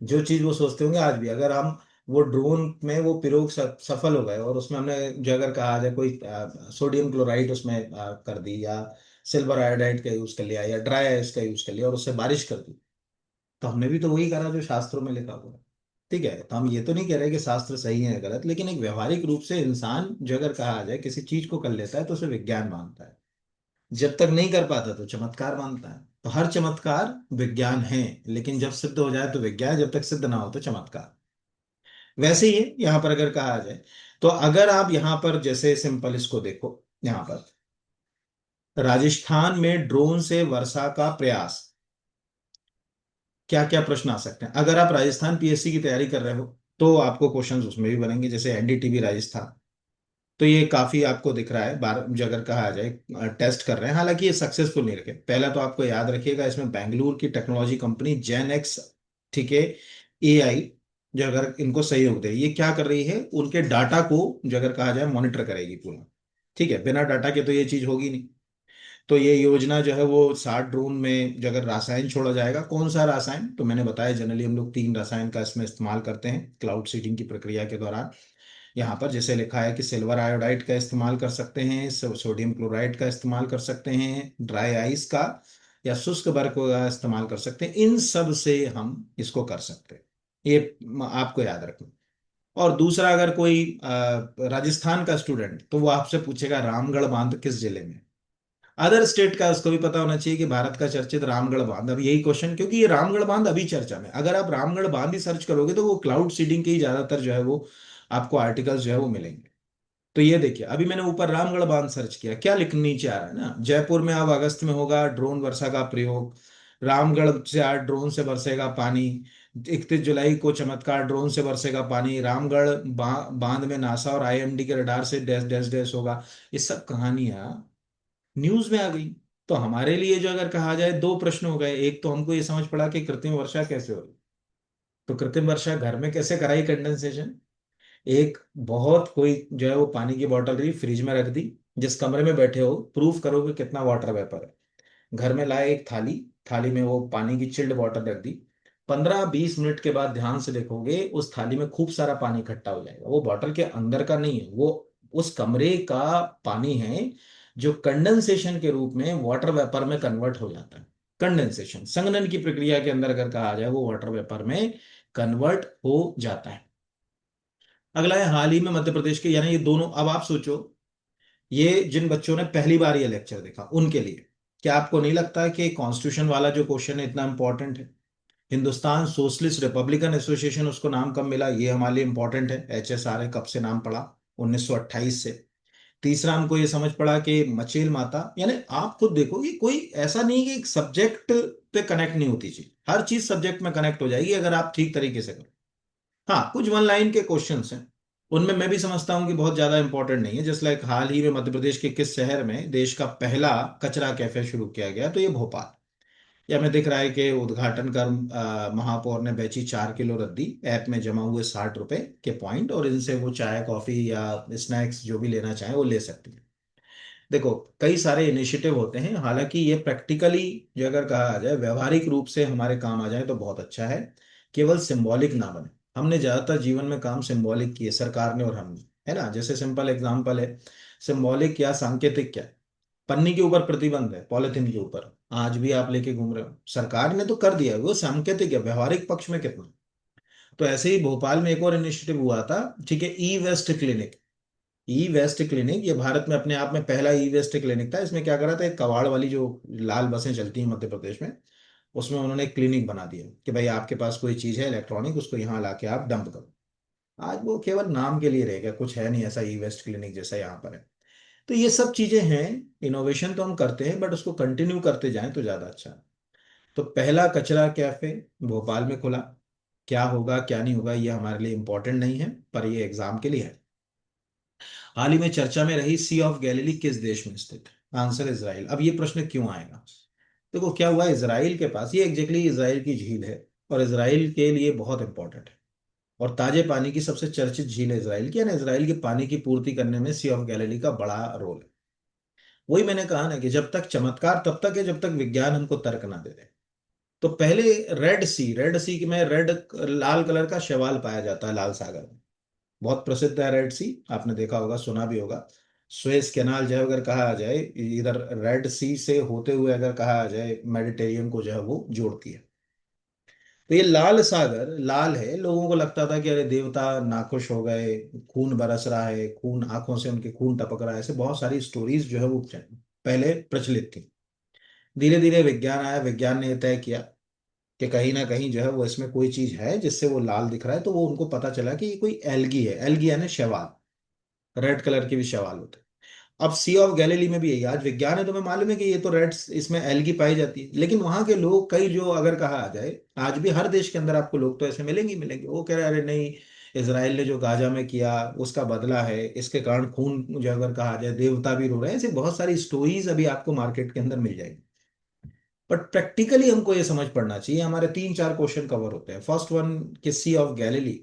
जो चीज वो सोचते होंगे आज भी, अगर हम वो ड्रोन में वो प्रयोग सफल हो गए और उसमें हमने जो अगर कहा जाए कोई सोडियम क्लोराइड उसमें कर दी, या सिल्वर आयोडाइड का यूज कर लिया, या ड्राई आइस का यूज कर लिया और उससे बारिश कर दी, तो हमने भी तो वही करा जो शास्त्रों में लिखा हुआ है। ठीक है, तो हम ये तो नहीं कह रहे कि शास्त्र सही है या गलत, लेकिन एक व्यवहारिक रूप से इंसान जो अगर कहा जाए किसी चीज को कर लेता है तो उसे विज्ञान मानता है। जब तक नहीं कर पाता तो चमत्कार मानता है। तो हर चमत्कार विज्ञान है, लेकिन जब सिद्ध हो जाए तो विज्ञान, जब तक सिद्ध ना हो तो चमत्कार। वैसे ही है यहाँ पर अगर कहा जाए, तो अगर आप यहाँ पर जैसे सिंपल इसको देखो, यहाँ पर राजस्थान में ड्रोन से वर्षा का प्रयास, क्या क्या प्रश्न आ सकते हैं? अगर आप राजस्थान पीएससी की तैयारी कर रहे हो तो आपको क्वेश्चंस उसमें भी बनेंगे, जैसे एनडीटीवी राजस्थान। तो ये काफी आपको दिख रहा है बार जो अगर कहा जाए टेस्ट कर रहे हैं, हालांकि ये सक्सेसफुल नहीं रखे। पहला तो आपको याद रखिएगा, इसमें बेंगलुरु की टेक्नोलॉजी कंपनी जेन एक्स, ठीक है, एआई, जो अगर इनको सहयोग दे, ये क्या कर रही है, उनके डाटा को जो अगर कहा जाए मॉनिटर करेगी पूरा। ठीक है, बिना डाटा के तो ये चीज होगी नहीं। तो ये योजना जो है वो 60 ड्रोन में जो अगर रासायन छोड़ा जाएगा, कौन सा रासायन, तो मैंने बताया जनरली हम लोग तीन रसायन का इसमें इस्तेमाल करते हैं क्लाउड सीडिंग की प्रक्रिया के दौरान। यहाँ पर जैसे लिखा है कि सिल्वर आयोडाइड का इस्तेमाल कर सकते हैं, सोडियम क्लोराइड का इस्तेमाल कर सकते हैं, ड्राई आइस का या शुष्क बर्फ का इस्तेमाल कर सकते हैं, इन सब से हम इसको कर सकते हैं। ये आपको याद रखना। और दूसरा, अगर कोई राजस्थान का स्टूडेंट, तो वो आपसे पूछेगा रामगढ़ बांध किस जिले में। अदर स्टेट का उसको भी पता होना चाहिए कि भारत का चर्चित रामगढ़ बांध, अब यही क्वेश्चन, क्योंकि ये रामगढ़ बांध अभी चर्चा में, अगर आप रामगढ़ बांध ही सर्च करोगे तो वो क्लाउड सीडिंग के ही ज्यादातर जो है वो आपको आर्टिकल्स जो है वो मिलेंगे। तो ये देखिए, अभी मैंने ऊपर रामगढ़ बांध सर्च किया, क्या लिख नीचे आ रहा है ना, जयपुर में अब अगस्त में होगा ड्रोन वर्षा का प्रयोग, रामगढ़ से आज ड्रोन से बरसेगा पानी, 31 जुलाई को चमत्कार ड्रोन से बरसेगा पानी, रामगढ़ बांध में नासा और आईएमडी के रडार से डैश डैश डैश होगा। ये सब कहानियां न्यूज में आ गई। तो हमारे लिए जो अगर कहा जाए, दो प्रश्न हो गए। एक तो हमको ये समझ पड़ा कि कृत्रिम वर्षा कैसे हो रही, तो कृत्रिम वर्षा घर में कैसे कराई, कंडेंसेशन। एक बहुत कोई जो है वो पानी की बोतल ली, फ्रिज में रख दी, जिस कमरे में बैठे हो प्रूफ करो कि कितना वाटर वेपर है। घर में लाए एक थाली, थाली में वो पानी की चिल्ड वाटर रख दी। 15-20 मिनट के बाद ध्यान से देखोगे उस थाली में खूब सारा पानी इकट्ठा हो जाएगा। वो बॉटल के अंदर का नहीं है, वो उस कमरे का पानी है, जो कंडेंसेशन के रूप में वाटर वेपर में कन्वर्ट हो जाता है। कंडेंसेशन संघनन की प्रक्रिया के अंदर अगर कहा जाए, वो वाटर वेपर में कन्वर्ट हो जाता है। अगला है हाल ही में मध्य प्रदेश के, यानी ये दोनों, अब आप सोचो, ये जिन बच्चों ने पहली बार ये लेक्चर देखा उनके लिए, क्या आपको नहीं लगता कि कॉन्स्टिट्यूशन वाला जो क्वेश्चन है इतना इंपॉर्टेंट है? हिंदुस्तान सोशलिस्ट रिपब्लिकन एसोसिएशन, उसको नाम कब मिला, ये हमारे लिए इंपॉर्टेंट है। एचएसआर है, कब से नाम पड़ा? 1928 से। तीसरा, हमको ये समझ पड़ा कि मचेल माता, यानी आप खुद देखो कि कोई ऐसा नहीं कि एक सब्जेक्ट पे कनेक्ट नहीं होती चीज, हर चीज सब्जेक्ट में कनेक्ट हो जाएगी अगर आप ठीक तरीके से करो। हाँ, कुछ वन लाइन के क्वेश्चंस हैं, उनमें मैं भी समझता हूँ कि बहुत ज्यादा इंपॉर्टेंट नहीं है। जैसे लाइक हाल ही में मध्य प्रदेश के किस शहर में देश का पहला कचरा कैफे शुरू किया गया, तो ये भोपाल। या हमें दिख रहा है कि उद्घाटन कर महापौर ने बेची 4 किलो रद्दी, ऐप में जमा हुए 60 रुपए के पॉइंट, और इनसे वो चाय कॉफी या स्नैक्स जो भी लेना चाहे वो ले सकती है। देखो, कई सारे इनिशिएटिव होते हैं, हालांकि ये प्रैक्टिकली जो अगर कहा जाए, व्यवहारिक रूप से हमारे काम आ जाए तो बहुत अच्छा है। केवल सिंबॉलिक ना बने। हमने ज्यादातर जीवन में काम सिंबॉलिक किए, सरकार ने और हमने, है ना। जैसे सिंपल एग्जांपल है, सिंबॉलिक क्या सांकेतिक क्या, पन्नी के ऊपर प्रतिबंध है, पॉलिथीन के ऊपर आज भी आप लेके घूम रहे हो, सरकार ने तो कर दिया है, वो सांकेतिक है, व्यवहारिक पक्ष में कितना। तो ऐसे ही भोपाल में एक और इनिशिएटिव हुआ था, ठीक है, ई वेस्ट क्लिनिक। ई वेस्ट क्लिनिक ये भारत में अपने आप में पहला ई वेस्ट क्लिनिक था। इसमें क्या करा था, एक कबाड़ वाली जो लाल बसें चलती हैं मध्य प्रदेश में, उसमें उन्होंने एक क्लिनिक बना दिया कि भाई आपके पास कोई चीज है इलेक्ट्रॉनिक, उसको यहाँ लाके आप डंप करो। आज वो केवल नाम के लिए रह गया, कुछ है नहीं ऐसा ई वेस्ट क्लिनिक जैसा यहाँ पर है। तो ये सब चीजें हैं। इनोवेशन तो हम करते हैं, बट उसको कंटिन्यू करते जाएं तो ज्यादा अच्छा है। तो पहला कचरा कैफे भोपाल में खुला। क्या होगा क्या नहीं होगा ये हमारे लिए इंपॉर्टेंट नहीं है, पर ये एग्जाम के लिए है। हाल ही में चर्चा में रही सी ऑफ गैलिली किस देश में स्थित है? Answer Israel. अब ये प्रश्न क्यों आएगा? देखो क्या हुआ, इजराइल के पास ये एग्जैक्टली इजराइल की झील है, और इजराइल के लिए बहुत इंपॉर्टेंट है। और ताजे पानी की सबसे चर्चित झील है इजराइल की, यानी इजराइल की पानी की पूर्ति करने में सी ऑफ गैलिली का बड़ा रोल है। वही मैंने कहा ना कि जब तक चमत्कार तब तक है जब तक विज्ञान हमको तर्क ना दे दे। तो पहले रेड सी में रेड, लाल कलर का शैवाल पाया जाता है लाल सागर में। बहुत प्रसिद्ध है रेड सी, आपने देखा होगा, सुना भी होगा। सुएज कैनाल जो है अगर कहा जाए, इधर रेड सी से होते हुए अगर कहा जाए मेडिटेरियन को जो है वो जोड़ती है। तो ये लाल सागर लाल है, लोगों को लगता था कि अरे देवता नाखुश हो गए, खून बरस रहा है, खून आंखों से उनके खून टपक रहा है, ऐसे बहुत सारी स्टोरीज जो है वो पहले प्रचलित थी। धीरे धीरे विज्ञान आया, विज्ञान ने यह तय किया कि कहीं ना कहीं जो है वो इसमें कोई चीज है जिससे वो लाल दिख रहा है, तो वो उनको पता चला कि ये कोई एल्गी है। एल्गी यानी शैवाल, रेड कलर के भी शैवाल होते हैं। अब सी ऑफ गैलिली में भी यही, आज विज्ञान है, तुम्हें मालूम है कि ये तो रेड, इसमें एल्गी पाई जाती है, लेकिन वहां के लोग कई जो अगर कहा जाए, आज भी हर देश के अंदर आपको लोग तो ऐसे मिलेंगे ही मिलेंगे, वो कह रहे हैं, अरे नहीं, इसराइल ने जो गाजा में किया उसका बदला है, इसके कारण खून जो अगर कहा जाए देवता भी रो रहे हैं। ऐसे बहुत सारी स्टोरीज अभी आपको मार्केट के अंदर मिल जाएगी। बट प्रैक्टिकली हमको ये समझ पड़ना चाहिए, हमारे 3-4 क्वेश्चन कवर होते हैं। फर्स्ट वन, कि सी ऑफ गैलिली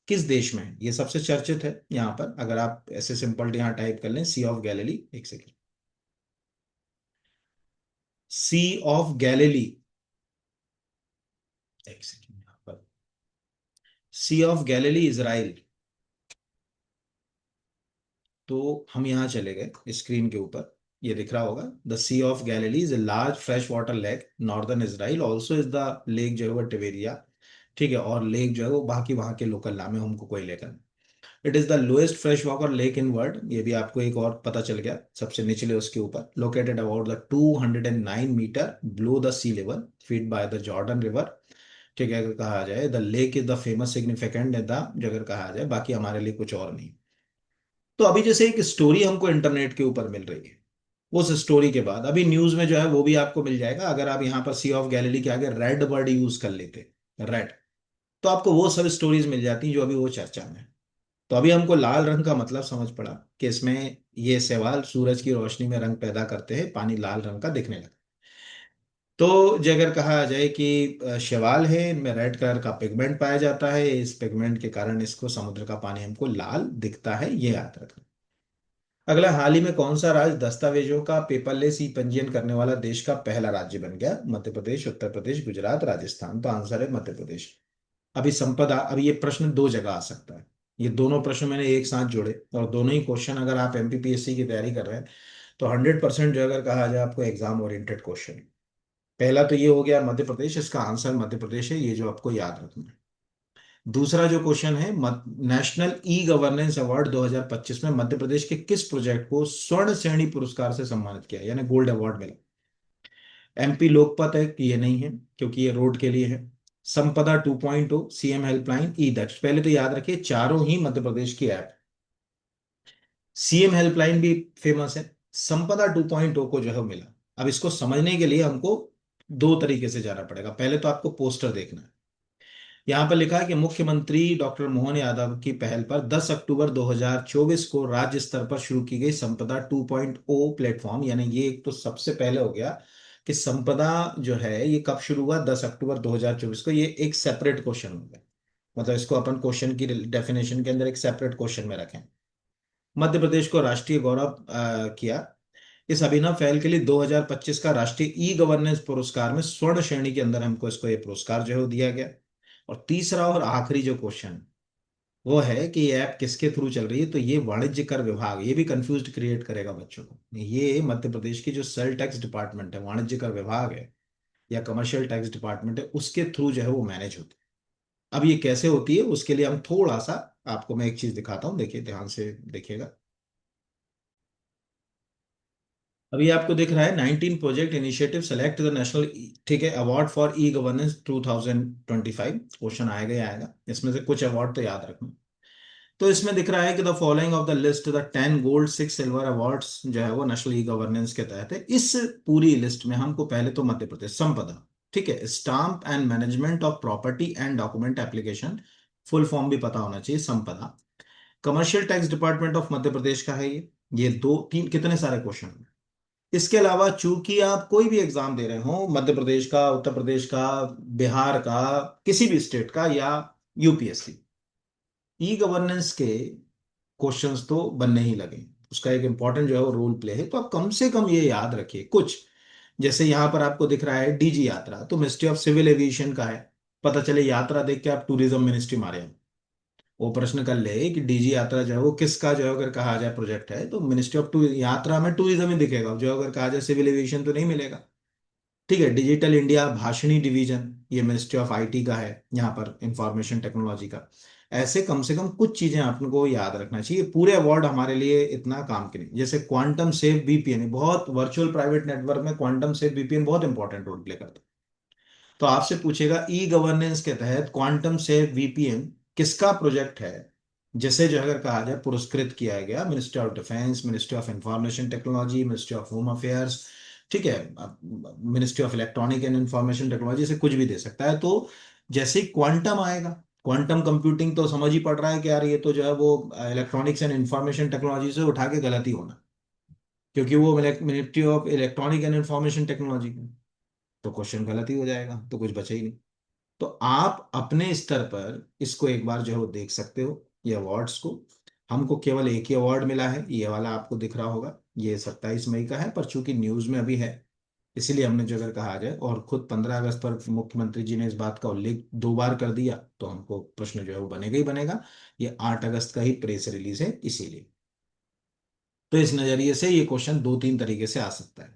किस देश में है? ये सबसे चर्चित है यहाँ पर, अगर आप ऐसे सिंपल यहाँ टाइप कर लें सी ऑफ गैलिली, एक सेकेंड, सी ऑफ गैलिली, एक सेकेंड यहाँ पर, सी ऑफ गैलिली इजराइल। तो हम यहाँ चले गए स्क्रीन के ऊपर, ये दिख रहा होगा, the sea of Galilee is a large fresh water lake northern Israel, also is the lake जो है वो टिबेरिया। ठीक है, और लेक जो है वो बाकी वहां के लोकल नाम है, हमको कोई लेकर। It is the lowest fresh water lake in world, ये भी आपको एक और पता चल गया, सबसे निचले उसके ऊपर, located about the 209 metre below the sea level, feed by the Jordan river. ठीक है, अगर कहा जाए the lake is the famous significant the, जो अगर कहा जाए, बाकी हमारे लिए कुछ और नहीं। तो अभी जैसे एक स्टोरी हमको इंटरनेट के ऊपर मिल रही है, उस स्टोरी के बाद अभी न्यूज में जो है वो भी आपको मिल जाएगा। अगर आप यहाँ पर सी ऑफ गैलिली के आगे रेड वर्ड यूज कर लेते, रेड, तो आपको वो सब स्टोरीज मिल जाती जो अभी वो चर्चा में है। तो अभी हमको लाल रंग का मतलब समझ पड़ा कि इसमें ये शैवाल सूरज की रोशनी में रंग पैदा करते हैं, पानी लाल रंग का दिखने लगता है। तो जो अगर कहा जाए कि शैवाल है, इनमें रेड कलर का पिगमेंट पाया जाता है, इस पिगमेंट के कारण इसको समुद्र का पानी हमको लाल दिखता है, ये याद रखना। अगला, हाल ही में कौन सा राज्य दस्तावेजों का पेपरलेस ई पंजीयन करने वाला देश का पहला राज्य बन गया? मध्य प्रदेश, उत्तर प्रदेश, गुजरात, राजस्थान। तो आंसर है मध्य प्रदेश। अभी संपदा, अभी ये प्रश्न दो जगह आ सकता है। ये दोनों प्रश्न मैंने एक साथ जोड़े, और दोनों ही क्वेश्चन अगर आप एमपीपीएससी की तैयारी कर रहे हैं तो 100% जो अगर कहा जाए आपको एग्जाम ओरिएंटेड क्वेश्चन। पहला तो ये हो गया मध्य प्रदेश, इसका आंसर मध्य प्रदेश है, ये जो आपको याद रखना है। दूसरा जो क्वेश्चन है, नेशनल ई गवर्नेंस अवार्ड 2025 में मध्य प्रदेश के किस प्रोजेक्ट को स्वर्ण श्रेणी पुरस्कार से सम्मानित किया, यानी गोल्ड अवार्ड मिला? एमपी लोकपथ है कि ये नहीं है, क्योंकि ये रोड के लिए है। संपदा 2.0, सीएम हेल्पलाइन, ई दक्ष। पहले तो याद रखिए चारों ही मध्य प्रदेश की ऐप। सीएम हेल्पलाइन भी फेमस है, संपदा 2.0 को जो है वो मिला। अब इसको समझने के लिए हमको दो तरीके से जाना पड़ेगा। पहले तो आपको पोस्टर देखना है। यहाँ पर लिखा है कि मुख्यमंत्री डॉक्टर मोहन यादव की पहल पर 10 अक्टूबर 2024 को राज्य स्तर पर शुरू की गई संपदा 2.0 प्लेटफॉर्म, यानी ये एक तो सबसे पहले हो गया कि संपदा जो है ये कब शुरू हुआ, 10 अक्टूबर 2024 को। ये एक सेपरेट क्वेश्चन हो गया, मतलब इसको अपन क्वेश्चन की डेफिनेशन के अंदर एक सेपरेट क्वेश्चन में रखें। मध्य प्रदेश को राष्ट्रीय गौरव किया। इस अभिनव पहल के लिए 2025 का राष्ट्रीय ई गवर्नेंस पुरस्कार में स्वर्ण श्रेणी के अंदर हमको इसको ये पुरस्कार जो है वो दिया गया। और तीसरा और आखिरी जो क्वेश्चन वो है कि ये ऐप किसके थ्रू चल रही है, तो ये वाणिज्य कर विभाग, ये भी कंफ्यूज क्रिएट करेगा बच्चों को। ये मध्य प्रदेश की जो सेल टैक्स डिपार्टमेंट है, वाणिज्य कर विभाग है या कमर्शियल टैक्स डिपार्टमेंट है, उसके थ्रू जो है वो मैनेज होती है। अब ये कैसे होती है उसके लिए हम थोड़ा सा, आपको मैं एक चीज दिखाता हूँ, देखिए ध्यान से देखिएगा। अभी आपको दिख रहा है 19 project initiative select the national, ठीक है, award for e governance 2025। Question आएगा ही आएगा, इसमें से कुछ अवार्ड तो याद रखना। तो इसमें दिख रहा है कि the following of the list, the 10 gold 6 silver awards जो है वो नेशनल ई गवर्नेंस के तहत है। इस पूरी लिस्ट में हमको पहले तो मध्य प्रदेश संपदा, ठीक है, stamp and management of property and document application, full form भी पता होना चाहिए, संपदा। Commercial tax department of Madhya Pradesh का है ये दो तीन कितने सारे क्वेश्चन। इसके अलावा चूंकि आप कोई भी एग्जाम दे रहे हो, मध्य प्रदेश का, उत्तर प्रदेश का, बिहार का, किसी भी स्टेट का, या यूपीएससी, ई गवर्नेंस के क्वेश्चंस तो बनने ही लगे। उसका एक इंपॉर्टेंट जो है वो रोल प्ले है, तो आप कम से कम ये याद रखिए कुछ। जैसे यहां पर आपको दिख रहा है डीजी यात्रा, तो मिनिस्ट्री ऑफ सिविल एविएशन का है। पता चले यात्रा देख के आप टूरिज्म मिनिस्ट्री मारे हैं, वो प्रश्न कर ले कि डीजी यात्रा जो है वो किसका जो है अगर कहा जाए प्रोजेक्ट है, तो मिनिस्ट्री ऑफ यात्रा में टूरिज्म ही दिखेगा, जो अगर कहा जाए सिविल एविएशन तो नहीं मिलेगा। ठीक है, डिजिटल इंडिया भाषणी डिवीजन, ये मिनिस्ट्री ऑफ आईटी का है, यहाँ पर इंफॉर्मेशन टेक्नोलॉजी का। ऐसे कम से कम कुछ चीजें आपको याद रखना चाहिए। पूरे अवार्ड हमारे लिए इतना काम के नहीं। जैसे क्वांटम सेफ वीपीएन, बहुत वर्चुअल प्राइवेट नेटवर्क में क्वांटम सेफ वीपीएन बहुत इंपॉर्टेंट रोल प्ले करता है। तो आपसे पूछेगा ई गवर्नेंस के तहत क्वांटम सेफ वीपीएन किसका प्रोजेक्ट है, जिसे जो अगर कहा जाए पुरस्कृत किया गया, ministry of defence, ministry of information technology, ministry of home affairs, ठीक है, ministry of electronic and information technology से कुछ भी दे सकता है। तो जैसे ही क्वांटम आएगा, क्वांटम कंप्यूटिंग तो समझ ही पड़ रहा है कि यार ये तो जो है वो इलेक्ट्रॉनिक्स एंड इंफॉर्मेशन टेक्नोलॉजी से उठा के गलती होना, क्योंकि वो ministry of electronic and information technology, तो क्वेश्चन गलत ही हो जाएगा, तो कुछ बचा ही नहीं। तो आप अपने स्तर पर इसको एक बार जो है वो देख सकते हो, ये अवार्ड्स को। हमको केवल एक ही अवार्ड मिला है, ये वाला आपको दिख रहा होगा, ये 27 मई का है, पर चूंकि न्यूज में अभी है इसीलिए हमने जो अगर कहा जाए, और खुद 15 अगस्त पर मुख्यमंत्री जी ने इस बात का उल्लेख 2 बार कर दिया, तो हमको प्रश्न जो है वो बनेगा ही बनेगा। ये 8 अगस्त का ही प्रेस रिलीज है इसीलिए। तो इस नजरिए से ये क्वेश्चन दो तीन तरीके से आ सकता है।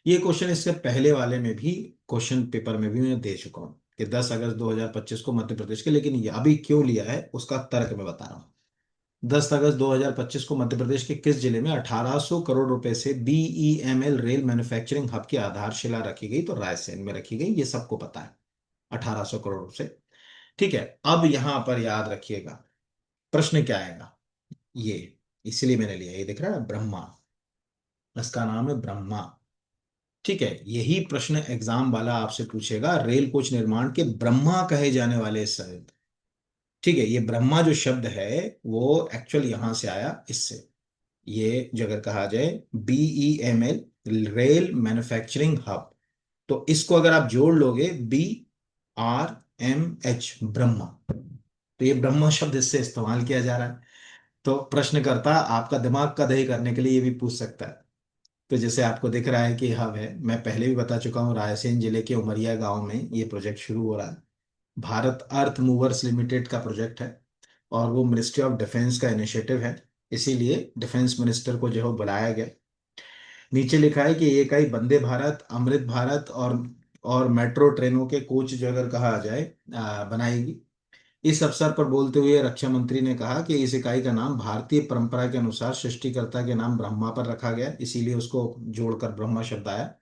ये क्वेश्चन इससे पहले वाले में भी, क्वेश्चन पेपर में भी मैं दे चुका हूं कि 10 अगस्त 2025 को मध्य प्रदेश के, लेकिन ये अभी क्यों लिया है उसका तर्क मैं बता रहा हूँ। 10 अगस्त 2025 को मध्य प्रदेश के किस जिले में 1800 करोड़ रुपए से बीईएमएल रेल मैन्युफैक्चरिंग हब की आधारशिला रखी गई? तो रायसेन में रखी गई, ये सबको पता है, 1800 करोड़ से। ठीक है, अब यहां पर याद रखिएगा प्रश्न क्या आएगा, ये, इसलिए मैंने लिया, ये दिख रहा है ब्रह्मा, इसका नाम है ब्रह्मा। ठीक है, यही प्रश्न एग्जाम वाला आपसे पूछेगा, रेल कोच निर्माण के ब्रह्मा कहे जाने वाले इस शब्द। ठीक है, ये ब्रह्मा जो शब्द है वो एक्चुअल यहां से आया, इससे। ये जो अगर कहा जाए BEML, रेल मैन्युफैक्चरिंग हब, तो इसको अगर आप जोड़ लोगे BRMH, ब्रह्मा, तो ये ब्रह्मा शब्द इससे इस्तेमाल किया जा रहा है। तो प्रश्नकर्ता आपका दिमाग का दही करने के लिए ये भी पूछ सकता है। तो जैसे आपको दिख रहा है कि हब है, मैं पहले भी बता चुका हूँ, रायसेन जिले के उमरिया गांव में ये प्रोजेक्ट शुरू हो रहा है। भारत अर्थ मूवर्स लिमिटेड का प्रोजेक्ट है, और वो मिनिस्ट्री ऑफ डिफेंस का इनिशिएटिव है, इसीलिए डिफेंस मिनिस्टर को जो है वो बुलाया गया। नीचे लिखा है कि ये इकाई वंदे भारत, अमृत भारत और मेट्रो ट्रेनों के कोच जो अगर कहा जाए बनाएगी। इस अवसर पर बोलते हुए रक्षा मंत्री ने कहा कि इस इकाई का नाम भारतीय परंपरा के अनुसार सृष्टिकर्ता के नाम ब्रह्मा पर रखा गया, इसीलिए उसको जोड़कर ब्रह्मा शब्द आया।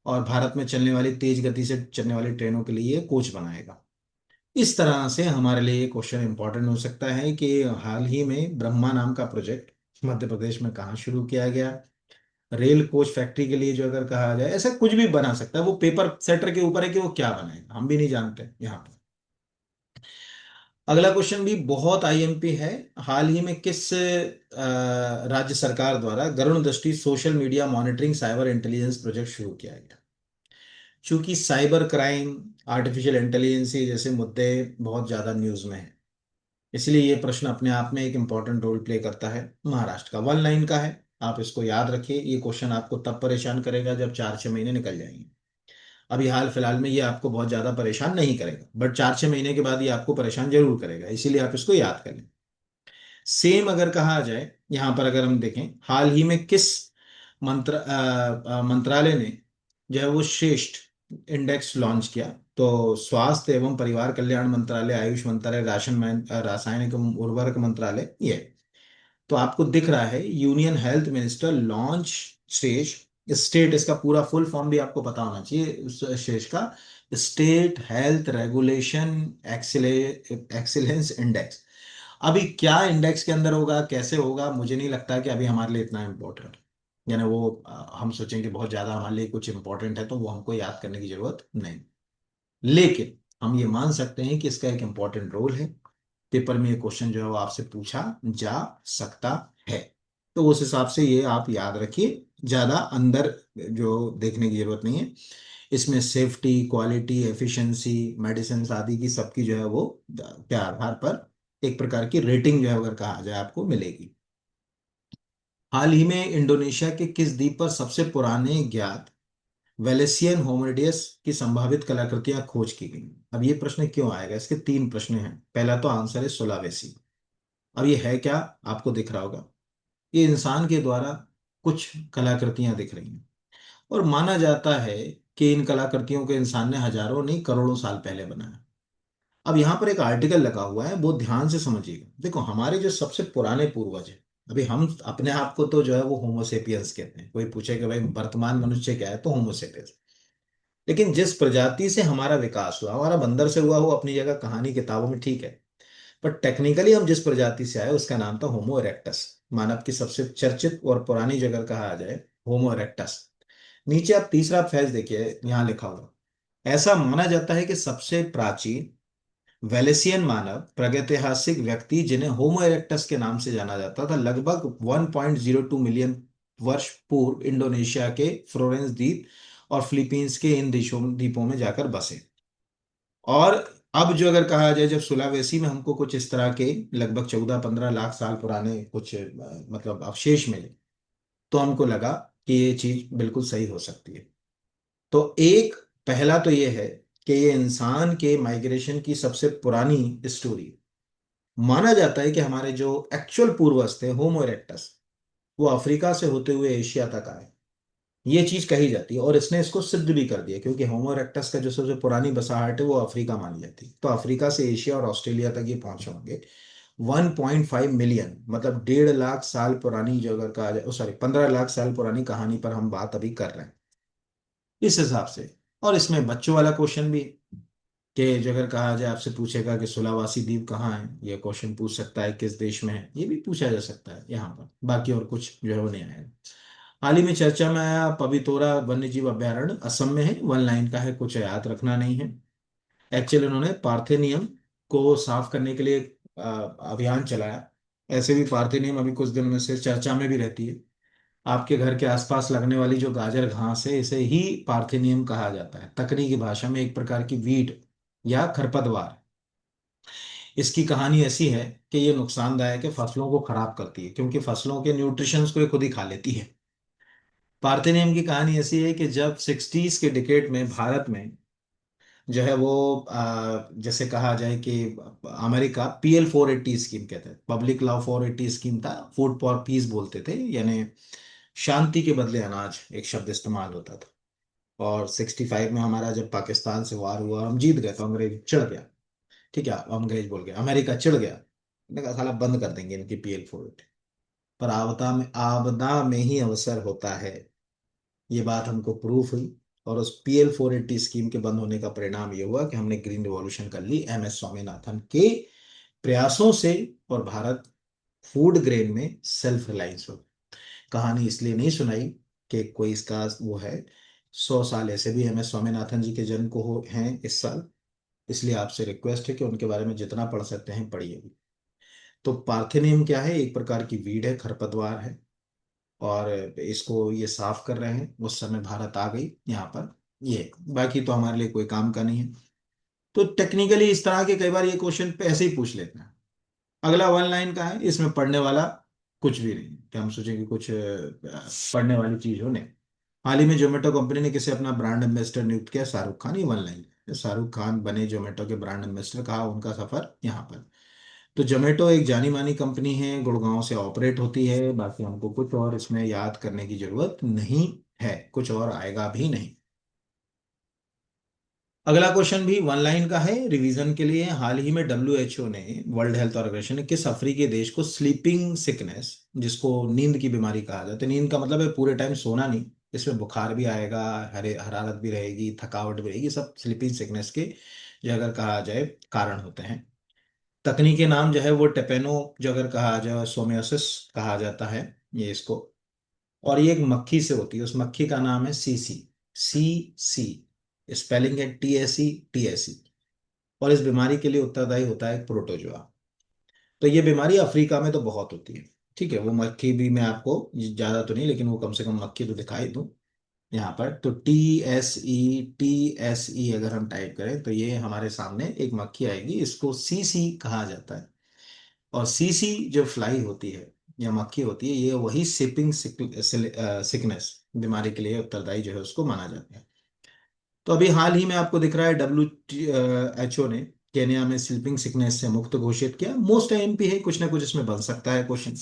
और भारत में चलने वाली तेज गति से चलने वाली ट्रेनों के लिए कोच बनाएगा। इस तरह से हमारे लिए ये क्वेश्चन इंपॉर्टेंट हो सकता है कि हाल ही में ब्रह्मा नाम का प्रोजेक्ट मध्य प्रदेश में कहाँ शुरू किया गया। रेल कोच फैक्ट्री के लिए जो अगर कहा जाए, ऐसा कुछ भी बना सकता है, वो पेपर सेटर के ऊपर है कि वो क्या बनाएगा, हम भी नहीं जानते यहाँ पर। अगला क्वेश्चन भी बहुत IMP है। हाल ही में किस राज्य सरकार द्वारा गरुण दृष्टि social media monitoring cyber intelligence project शुरू किया गया? चूंकि साइबर क्राइम, आर्टिफिशियल इंटेलिजेंस जैसे मुद्दे बहुत ज्यादा न्यूज में हैं, इसलिए ये प्रश्न अपने आप में एक इंपॉर्टेंट रोल प्ले करता है। महाराष्ट्र का 1 लाइन का है, आप इसको याद रखिए। ये क्वेश्चन आपको तब परेशान करेगा जब 4-6 महीने निकल जाएंगे। अभी हाल फिलहाल में ये आपको बहुत ज्यादा परेशान नहीं करेगा, बट 4-6 महीने के बाद ये आपको परेशान जरूर करेगा, इसीलिए आप इसको याद कर लें। सेम अगर कहा जाए, यहां पर अगर हम देखें, हाल ही में किस मंत्रालय ने जो है वो श्रेष्ठ इंडेक्स लॉन्च किया? तो स्वास्थ्य एवं परिवार कल्याण मंत्रालय, आयुष मंत्रालय, रासायनिक एवं उर्वरक मंत्रालय, ये। तो आपको दिख रहा है union health minister launch stage state, इसका पूरा फुल फॉर्म भी आपको पता होना चाहिए उस स्टेज का, state health regulation excellence index. अभी क्या इंडेक्स के अंदर होगा, कैसे होगा, मुझे नहीं लगता कि अभी हमारे लिए इतना इम्पोर्टेंट, यानी वो हम सोचेंगे बहुत ज्यादा हमारे लिए कुछ इंपॉर्टेंट है, तो वो हमको याद करने की जरूरत नहीं। लेकिन हम ये मान सकते हैं कि इसका एक इंपॉर्टेंट रोल है। पेपर में ये क्वेश्चन जो है वो आपसे पूछा जा सकता है, तो उस हिसाब से ये आप याद रखिए, ज्यादा अंदर जो देखने की जरूरत नहीं है। इसमें सेफ्टी, क्वालिटी, एफिशिएंसी, मेडिसिन आदि की सबकी जो है वो के आधार पर एक प्रकार की रेटिंग जो है अगर कहा जाए आपको मिलेगी। हाल ही में इंडोनेशिया के किस द्वीप पर सबसे पुराने ज्ञात वेलेसियन होमोडियस की संभावित कलाकृतियां खोज की गई? अब ये प्रश्न क्यों आएगा, इसके 3 प्रश्न हैं। पहला तो आंसर है सुलावेसी। अब ये है क्या, आपको दिख रहा होगा, ये इंसान के द्वारा कुछ कलाकृतियां दिख रही हैं, और माना जाता है कि इन कलाकृतियों को इंसान ने हजारों नहीं करोड़ों साल पहले बनाया। अब यहाँ पर एक आर्टिकल लगा हुआ है, वो ध्यान से समझिएगा। देखो, हमारे जो सबसे पुराने पूर्वज हैं, अभी हम अपने आप को तो जो है वो होमोसेपियंस कहते हैं। कोई पूछे कि भाई वर्तमान मनुष्य क्या है, तो होमोसेपियंस। लेकिन जिस प्रजाति से हमारा विकास हुआ, हमारा बंदर से हुआ, वो अपनी जगह कहानी किताबों में ठीक है, पर टेक्निकली हम जिस प्रजाति से आए उसका नाम था होमो इरेक्टस। मानव की सबसे चर्चित और पुरानी जगह कहा जाए होमो इरेक्टस। नीचे आप तीसरा फेज देखिए, यहाँ लिखा हुआ, ऐसा माना जाता है कि सबसे प्राचीन वेलेसियन मानव प्रागैतिहासिक व्यक्ति, जिन्हें होमो इरेक्टस के नाम से जाना जाता था, लगभग 1.02 मिलियन वर्ष पूर्व इंडोनेशिया के फ्लोरेंस द्वीप और फिलीपींस के इन देशों द्वीपों में जाकर बसे। और अब जो अगर कहा जाए, जब सुलावेसी में हमको कुछ इस तरह के लगभग 14-15 लाख साल पुराने कुछ मतलब अवशेष मिले, तो हमको लगा कि ये चीज बिल्कुल सही हो सकती है। तो एक पहला तो ये है कि ये इंसान के माइग्रेशन की सबसे पुरानी स्टोरी। माना जाता है कि हमारे जो एक्चुअल पूर्वज थे होमो इरेक्टस, वो अफ्रीका से होते हुए एशिया तक आए, ये चीज कही जाती है। और इसने इसको सिद्ध भी कर दिया, क्योंकि होमो इरेक्टस का जो सबसे पुरानी बसाहट है वो अफ्रीका मानी जाती है। तो अफ्रीका से एशिया और ऑस्ट्रेलिया तक ये पहुंचे होंगे। 1.5 मिलियन मतलब 1.5 लाख साल पुरानी जो अगर कहा जाए, सॉरी, 15 लाख साल पुरानी कहानी पर हम बात अभी कर रहे हैं इस हिसाब से। और इसमें बच्चों वाला क्वेश्चन भी, कि जो अगर कहा जाए, आपसे पूछेगा कि सुलावासी द्वीप कहाँ है, ये क्वेश्चन पूछ सकता है, किस देश में है, ये भी पूछा जा सकता है यहाँ पर। बाकी और कुछ जो है वो नहीं आएगा। हाल ही में चर्चा में आया पवितोरा वन्य जीव अभयारण्य असम में है, वन लाइन का है, कुछ याद रखना नहीं है। एक्चुअली उन्होंने पार्थेनियम को साफ करने के लिए अभियान चलाया। ऐसे भी पार्थेनियम अभी कुछ दिनों में से चर्चा में भी रहती है। आपके घर के आसपास लगने वाली जो गाजर घास है, इसे ही पार्थेनियम कहा जाता है, तकनीकी भाषा में एक प्रकार की वीड या खरपतवार। इसकी कहानी ऐसी है कि ये नुकसानदायक है, फसलों को खराब करती है, क्योंकि फसलों के न्यूट्रिशंस को ये खुद ही खा लेती है। पार्थेनियम की कहानी ऐसी है कि जब 60s के डिकेड में भारत में जो है वो जैसे कहा जाए कि अमेरिका PL 480 स्कीम कहते हैं, पब्लिक लॉ 480 स्कीम था, फूड फॉर पीस बोलते थे, यानी शांति के बदले अनाज एक शब्द इस्तेमाल होता था। और 65 में हमारा जब पाकिस्तान से वार हुआ और हम जीत गए तो अंग्रेज चिढ़ गया। ठीक है, अंग्रेज बोल गया, अमेरिका चिढ़ गया, मैंने कहा साला बंद कर देंगे इनकी PL 480। पर आपदा में ही अवसर होता है, ये बात हमको प्रूफ हुई। और उस PL 480 स्कीम के बंद होने का परिणाम ये हुआ कि हमने ग्रीन रिवॉल्यूशन कर ली MS स्वामीनाथन के प्रयासों से, और भारत फूड ग्रेन में सेल्फ रिलायंस हो। कहानी इसलिए नहीं सुनाई कि कोई इसका वो है, 100 साल ऐसे भी MS स्वामीनाथन जी के जन्म को हो हैं इस साल। इसलिए आपसे रिक्वेस्ट है कि उनके बारे में जितना पढ़ सकते हैं पढ़िए भी। तो पार्थेनियम क्या है, एक प्रकार की वीड है, खरपतवार है, और इसको ये साफ कर रहे हैं। उस समय भारत आ गई यहाँ पर, ये बाकी तो हमारे लिए कोई काम का नहीं है। तो टेक्निकली इस तरह के कई बार ये क्वेश्चन पे ऐसे ही पूछ लेते हैं। अगला वन लाइन का है, इसमें पढ़ने वाला कुछ भी नहीं कि हम सोचें कि कुछ पढ़ने वाली चीज हो, नहीं। हाल ही में जोमेटो कंपनी ने किसे अपना ब्रांड एम्बेसडर नियुक्त किया? शाहरुख खान। ही वन लाइन है, शाहरुख खान बने जोमेटो के ब्रांड एम्बेसडर, कहा उनका सफर यहाँ पर। तो जोमेटो एक जानी मानी कंपनी है, गुड़गांव से ऑपरेट होती है, बाकी हमको कुछ और इसमें याद करने की जरूरत नहीं है, कुछ और आएगा भी नहीं। अगला क्वेश्चन भी वन लाइन का है, रिवीजन के लिए। हाल ही में WHO ने, वर्ल्ड हेल्थ ऑर्गेनाइजेशन ने, किस अफ्रीकी देश को स्लीपिंग सिकनेस, जिसको नींद की बीमारी कहा जाता है, नींद का मतलब है पूरे टाइम सोना नहीं, इसमें बुखार भी आएगा, हरे हरारत भी रहेगी, थकावट भी रहेगी, सब स्लीपिंग सिकनेस के जो अगर कहा जाए कारण होते हैं। तकनीकी नाम जो है वो टेपेनो, जो अगर कहा जाए सोमियोसिस कहा जाता है ये इसको। और ये एक मक्खी से होती है, उस मक्खी का नाम है CC। CC स्पेलिंग है TSE। और इस बीमारी के लिए उत्तरदायी होता है प्रोटोजोआ। तो ये बीमारी अफ्रीका में तो बहुत होती है। ठीक है, वो मक्खी भी मैं आपको ज्यादा तो नहीं, लेकिन वो कम से कम मक्खी तो दिखाई दूं। यहाँ पर तो TSE अगर हम टाइप करें तो ये हमारे सामने एक मक्खी आएगी, इसको CC कहा जाता है। और CC जो फ्लाई होती है या मक्खी होती है, ये वही सिपिंग सिकनेस बीमारी के लिए उत्तरदायी जो है उसको माना जाता है। तो अभी हाल ही में आपको दिख रहा है WHO ने केन्या में स्लीपिंग सिकनेस से मुक्त घोषित किया। मोस्ट IMP है, कुछ ना कुछ इसमें बन सकता है क्वेश्चन।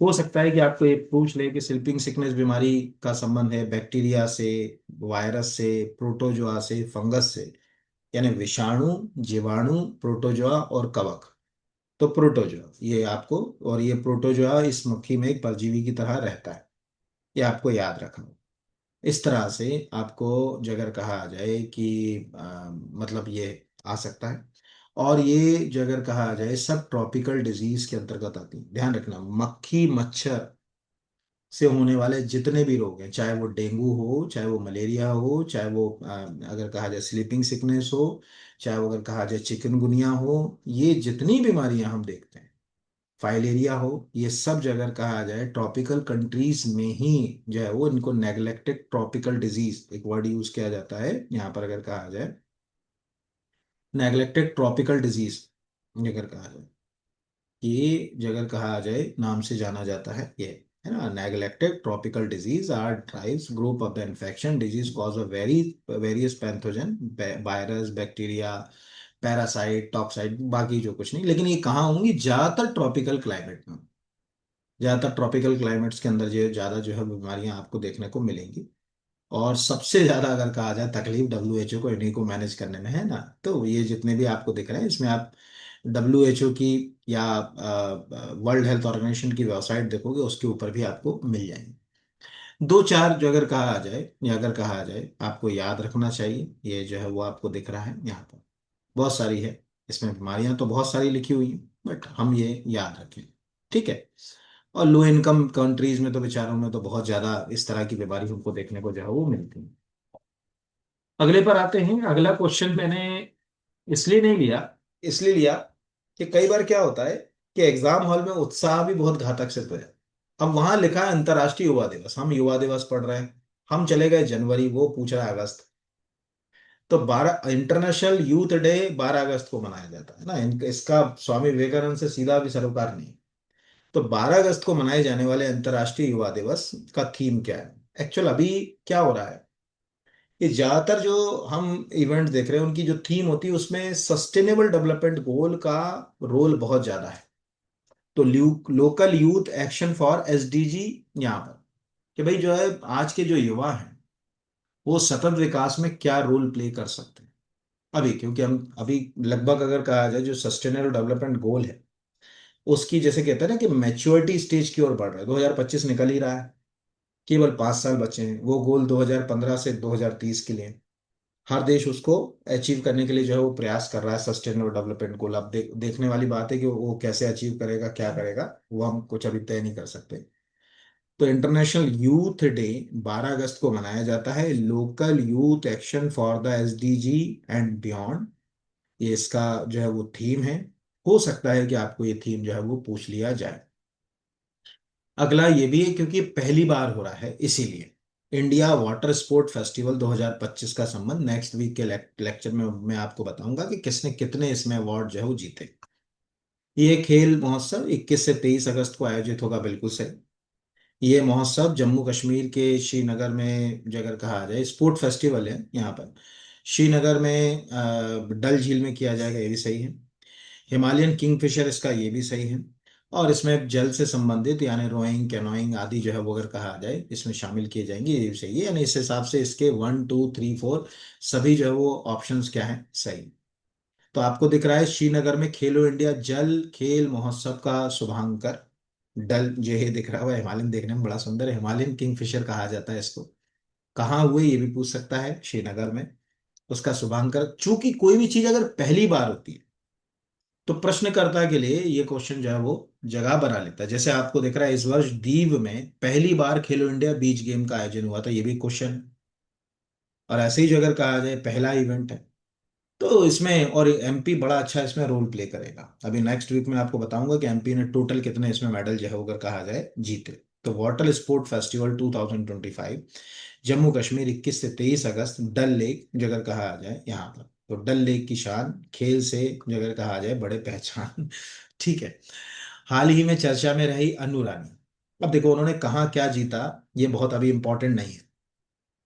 हो सकता है कि आपको ये पूछ ले कि स्लीपिंग सिकनेस बीमारी का संबंध है बैक्टीरिया से, वायरस से, प्रोटोजोआ से, फंगस से, यानी विषाणु, जीवाणु, प्रोटोजोआ और कवक। तो प्रोटोजोआ ये आपको, और ये प्रोटोजोआ इस मक्खी में एक परजीवी की तरह रहता है, ये आपको याद रखना। इस तरह से आपको जो अगर कहा जाए कि मतलब ये आ सकता है। और ये जो अगर कहा जाए सब ट्रॉपिकल डिजीज के अंतर्गत आती है। ध्यान रखना, मक्खी मच्छर से होने वाले जितने भी रोग हैं, चाहे वो डेंगू हो, चाहे वो मलेरिया हो, चाहे वो अगर कहा जाए स्लीपिंग सिकनेस हो, चाहे वो अगर कहा जाए चिकनगुनिया हो, ये जितनी बीमारियां हम देखते हैं, फाइलेरिया हो, ये सब जो अगर कहा जाए ट्रॉपिकल कंट्रीज में ही जो है वो इनको नेग्लेक्टेड ट्रॉपिकल डिजीज एक वर्ड यूज किया जाता है यहाँ पर, अगर कहा जाए नेग्लेक्टेड ट्रॉपिकल डिजीज, अगर कहा जाए ये जो अगर कहा जाए नाम से जाना जाता है ये, है ना। Neglected tropical disease are tribes group of the infection disease cause of various pathogen, virus, bacteria, parasite, toxoid, बाकी जो कुछ नहीं, लेकिन ये कहाँ होंगी? ज्यादातर ट्रॉपिकल क्लाइमेट में। ज्यादातर ट्रॉपिकल क्लाइमेट्स के अंदर जो ज्यादा जो है बीमारियां आपको देखने को मिलेंगी। और सबसे ज्यादा अगर कहा जाए तकलीफ WHO को इन्हीं को मैनेज करने में है ना। तो ये जितने भी आपको दिख रहे हैं इसमें आप WHO की या वर्ल्ड हेल्थ ऑर्गेनाइजेशन की वेबसाइट देखोगे, उसके ऊपर भी आपको मिल जाएंगे। दो चार जो अगर कहा जाए या अगर कहा जाए आपको याद रखना चाहिए, ये जो है वो आपको दिख रहा है यहाँ पर, बहुत सारी है इसमें बीमारियां तो बहुत सारी लिखी हुई हैं, बट हम ये याद रखें। ठीक है। और लो इनकम कंट्रीज में तो बेचारों में तो बहुत ज्यादा इस तरह की बीमारी हमको देखने को जो है वो मिलती है। अगले पर आते हैं। अगला क्वेश्चन मैंने इसलिए नहीं लिया, इसलिए लिया कि कई बार क्या होता है कि एग्जाम हॉल में उत्साह भी बहुत घातक सिद्ध हो जाता है। अब वहां लिखा है अंतर्राष्ट्रीय युवा दिवस, हम युवा दिवस पढ़ रहे हैं, हम चले गए जनवरी, वो पूछ रहा है अगस्त। तो 12 इंटरनेशनल यूथ डे 12 अगस्त को मनाया जाता है ना, इसका स्वामी विवेकानंद से सीधा भी सरोकार नहीं। तो 12 अगस्त को मनाए जाने वाले अंतर्राष्ट्रीय युवा दिवस का थीम क्या है? एक्चुअल अभी क्या हो रहा है कि ज्यादातर जो हम इवेंट देख रहे हैं उनकी जो थीम होती है उसमें सस्टेनेबल डेवलपमेंट गोल का रोल बहुत ज्यादा है। तो local youth action for SDG यहाँ पर, कि भाई जो है आज के जो युवा हैं वो सतत विकास में क्या रोल प्ले कर सकते हैं। अभी क्योंकि हम अभी लगभग अगर कहा जाए जो सस्टेनेबल डेवलपमेंट गोल है उसकी जैसे कहते हैं ना कि मैच्योरिटी स्टेज की ओर बढ़ रहा है, 2025 निकल ही रहा है, केवल 5 साल बचे हैं, वो गोल 2015 से 2030 के लिए। हर देश उसको अचीव करने के लिए जो है वो प्रयास कर रहा है, सस्टेनेबल डेवलपमेंट गोल। अब देखने वाली बात है कि वो कैसे अचीव करेगा, क्या करेगा, वो हम कुछ अभी तय नहीं कर सकते। तो इंटरनेशनल यूथ डे 12 अगस्त को मनाया जाता है, local youth action for the SDG and beyond, ये इसका जो है वो थीम है। हो सकता है कि आपको ये थीम जो है वो पूछ लिया जाए। अगला ये भी है क्योंकि पहली बार हो रहा है इसीलिए, इंडिया वाटर स्पोर्ट फेस्टिवल 2025 का संबंध नेक्स्ट वीक के लेक्चर में मैं आपको बताऊंगा कि किसने कितने इसमें अवार्ड जो है वो जीते। ये खेल महोत्सव 21 से 23 अगस्त को आयोजित होगा, बिल्कुल सही। ये महोत्सव जम्मू कश्मीर के श्रीनगर में, जो अगर कहा जाए स्पोर्ट फेस्टिवल है यहाँ पर, श्रीनगर में डल झील में किया जाएगा, ये भी सही है। हिमालयन किंगफिशर इसका, ये भी सही है। और इसमें जल से संबंधित यानी रोइंग कैनोइंग आदि जो है वो अगर कहा जाए इसमें शामिल किए जाएंगे, ये भी सही है। यानी इस हिसाब से इसके 1 2 3 4 सभी जो है वो ऑप्शंस क्या है, सही। तो आपको दिख रहा है श्रीनगर में खेलो इंडिया जल खेल महोत्सव का शुभांकर, डल जो है दिख रहा है, हिमालयन देखने में बड़ा सुंदर है, हिमालयन किंगफिशर कहा जाता है इसको। कहाँ हुए ये भी पूछ सकता है, श्रीनगर में। उसका शुभांकर, चूंकि कोई भी चीज अगर पहली बार होती है तो प्रश्नकर्ता के लिए ये क्वेश्चन जो है वो जगह बना लेता है। जैसे आपको दिख रहा है इस वर्ष दीव में पहली बार खेलो इंडिया बीच गेम का आयोजन हुआ था, ये भी क्वेश्चन है। और ऐसे ही जो अगर कहा जाए पहला इवेंट है, तो इसमें और एमपी बड़ा अच्छा इसमें रोल प्ले करेगा। अभी नेक्स्ट वीक में आपको बताऊंगा कि एमपी ने टोटल कितने इसमें मेडल जो है वो अगर कहा जाए जीते। तो water sport festival 2025 Jammu Kashmir 21 से 23 अगस्त, डल लेक जो अगर कहा जाए यहाँ पर, तो डल लेक की शान खेल से जो अगर कहा जाए बड़े पहचान ठीक है। हाल ही में चर्चा में रही अनु रानी। अब देखो उन्होंने कहाँ क्या जीता, ये बहुत अभी इंपॉर्टेंट नहीं है।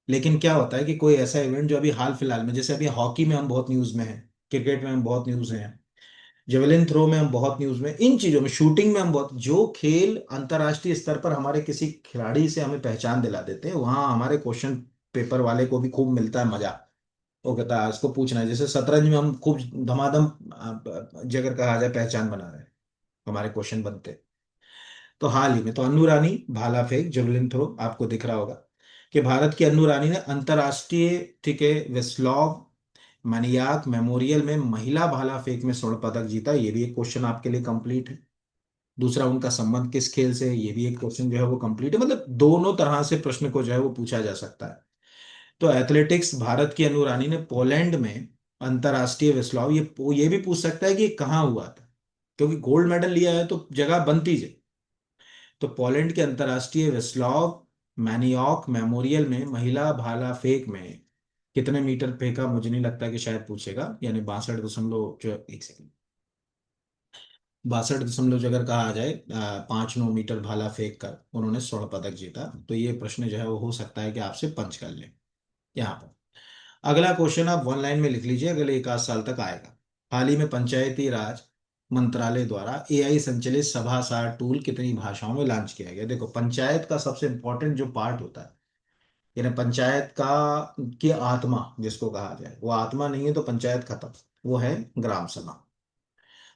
लेकिन क्या होता है कि कोई ऐसा इवेंट जो अभी हाल फिलहाल में, जैसे अभी हॉकी में हम बहुत न्यूज में हैं, क्रिकेट में हम बहुत न्यूज में हैं, जेवलिन थ्रो में हम बहुत न्यूज में, इन चीजों में, शूटिंग में हम बहुत, जो खेल अंतर्राष्ट्रीय स्तर पर हमारे किसी खिलाड़ी से हमें पहचान दिला देते हैं, वहां हमारे क्वेश्चन पेपर वाले को भी खूब मिलता है मजा। वो कहता है इसको पूछना है, जैसे शतरंज में हम खूब धमाधम जगह कहा जाए पहचान बना रहे हैं, हमारे क्वेश्चन बनते हैं। तो हाल ही में तो अन्नू रानी भाला फेंक जेवलिन थ्रो आपको दिख रहा होगा कि भारत की अन्नू रानी ने अंतरराष्ट्रीय, ठीक है, वेस्लॉव मनियाक मेमोरियल में महिला भाला फेंक में स्वर्ण पदक जीता, ये भी एक क्वेश्चन आपके लिए कंप्लीट है। दूसरा, उनका संबंध किस खेल से है, ये भी एक क्वेश्चन जो है वो कंप्लीट है। मतलब दोनों तरह से प्रश्न को जो है वो पूछा जा सकता है। तो एथलेटिक्स, भारत की अनु रानी ने पोलैंड में अंतरराष्ट्रीय वेस्लॉव, ये भी पूछ सकता है कि ये कहाँ हुआ था, क्योंकि गोल्ड मेडल लिया है तो जगह बनती है। तो पोलैंड के अंतर्राष्ट्रीय वेस्लॉव मैनियॉक मेमोरियल में महिला भाला फेंक में कितने मीटर फेंका, मुझे नहीं लगता कि शायद पूछेगा, यानी 62 दशमलव जो, एक सेकंड, 62 दशमलव जो अगर कहा जाए 5 9 मीटर भाला फेंक कर उन्होंने स्वर्ण पदक जीता। तो ये प्रश्न जो है वो हो सकता है कि आपसे पंच कर ले यहाँ पर। अगला क्वेश्चन आप वन लाइन में लिख लीजिए, अगले 1 आध साल तक आएगा। हाल ही में पंचायती राज मंत्रालय द्वारा एआई संचालित सभासार टूल कितनी भाषाओं में लॉन्च किया गया? देखो पंचायत का सबसे इंपॉर्टेंट जो पार्ट होता है, यानी पंचायत का की आत्मा जिसको कहा जाए, वो आत्मा नहीं है तो पंचायत खत्म, वो है ग्राम सभा।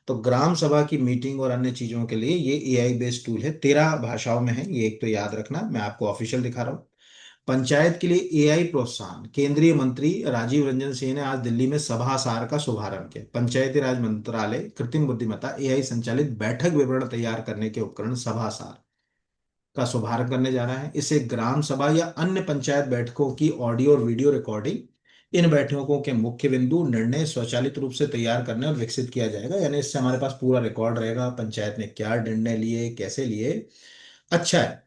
तो ग्राम सभा की मीटिंग और अन्य चीजों के लिए ये एआई बेस्ड टूल है, 13 भाषाओं में है, ये एक तो याद रखना, मैं आपको ऑफिशियल दिखा रहा हूँ। पंचायत के लिए एआई प्रोत्साहन, केंद्रीय मंत्री राजीव रंजन सिंह ने आज दिल्ली में सभासार का शुभारंभ किया। पंचायती राज मंत्रालय कृत्रिम बुद्धिमत्ता एआई संचालित बैठक विवरण तैयार करने के उपकरण सभासार, का शुभारंभ करने जा रहा है। इसे ग्राम सभा या अन्य पंचायत बैठकों की ऑडियो और वीडियो रिकॉर्डिंग, इन बैठकों के मुख्य बिंदु, निर्णय स्वचालित रूप से तैयार करने और विकसित किया जाएगा। यानी इससे हमारे पास पूरा रिकॉर्ड रहेगा, पंचायत ने क्या निर्णय लिए, कैसे लिए। अच्छा है।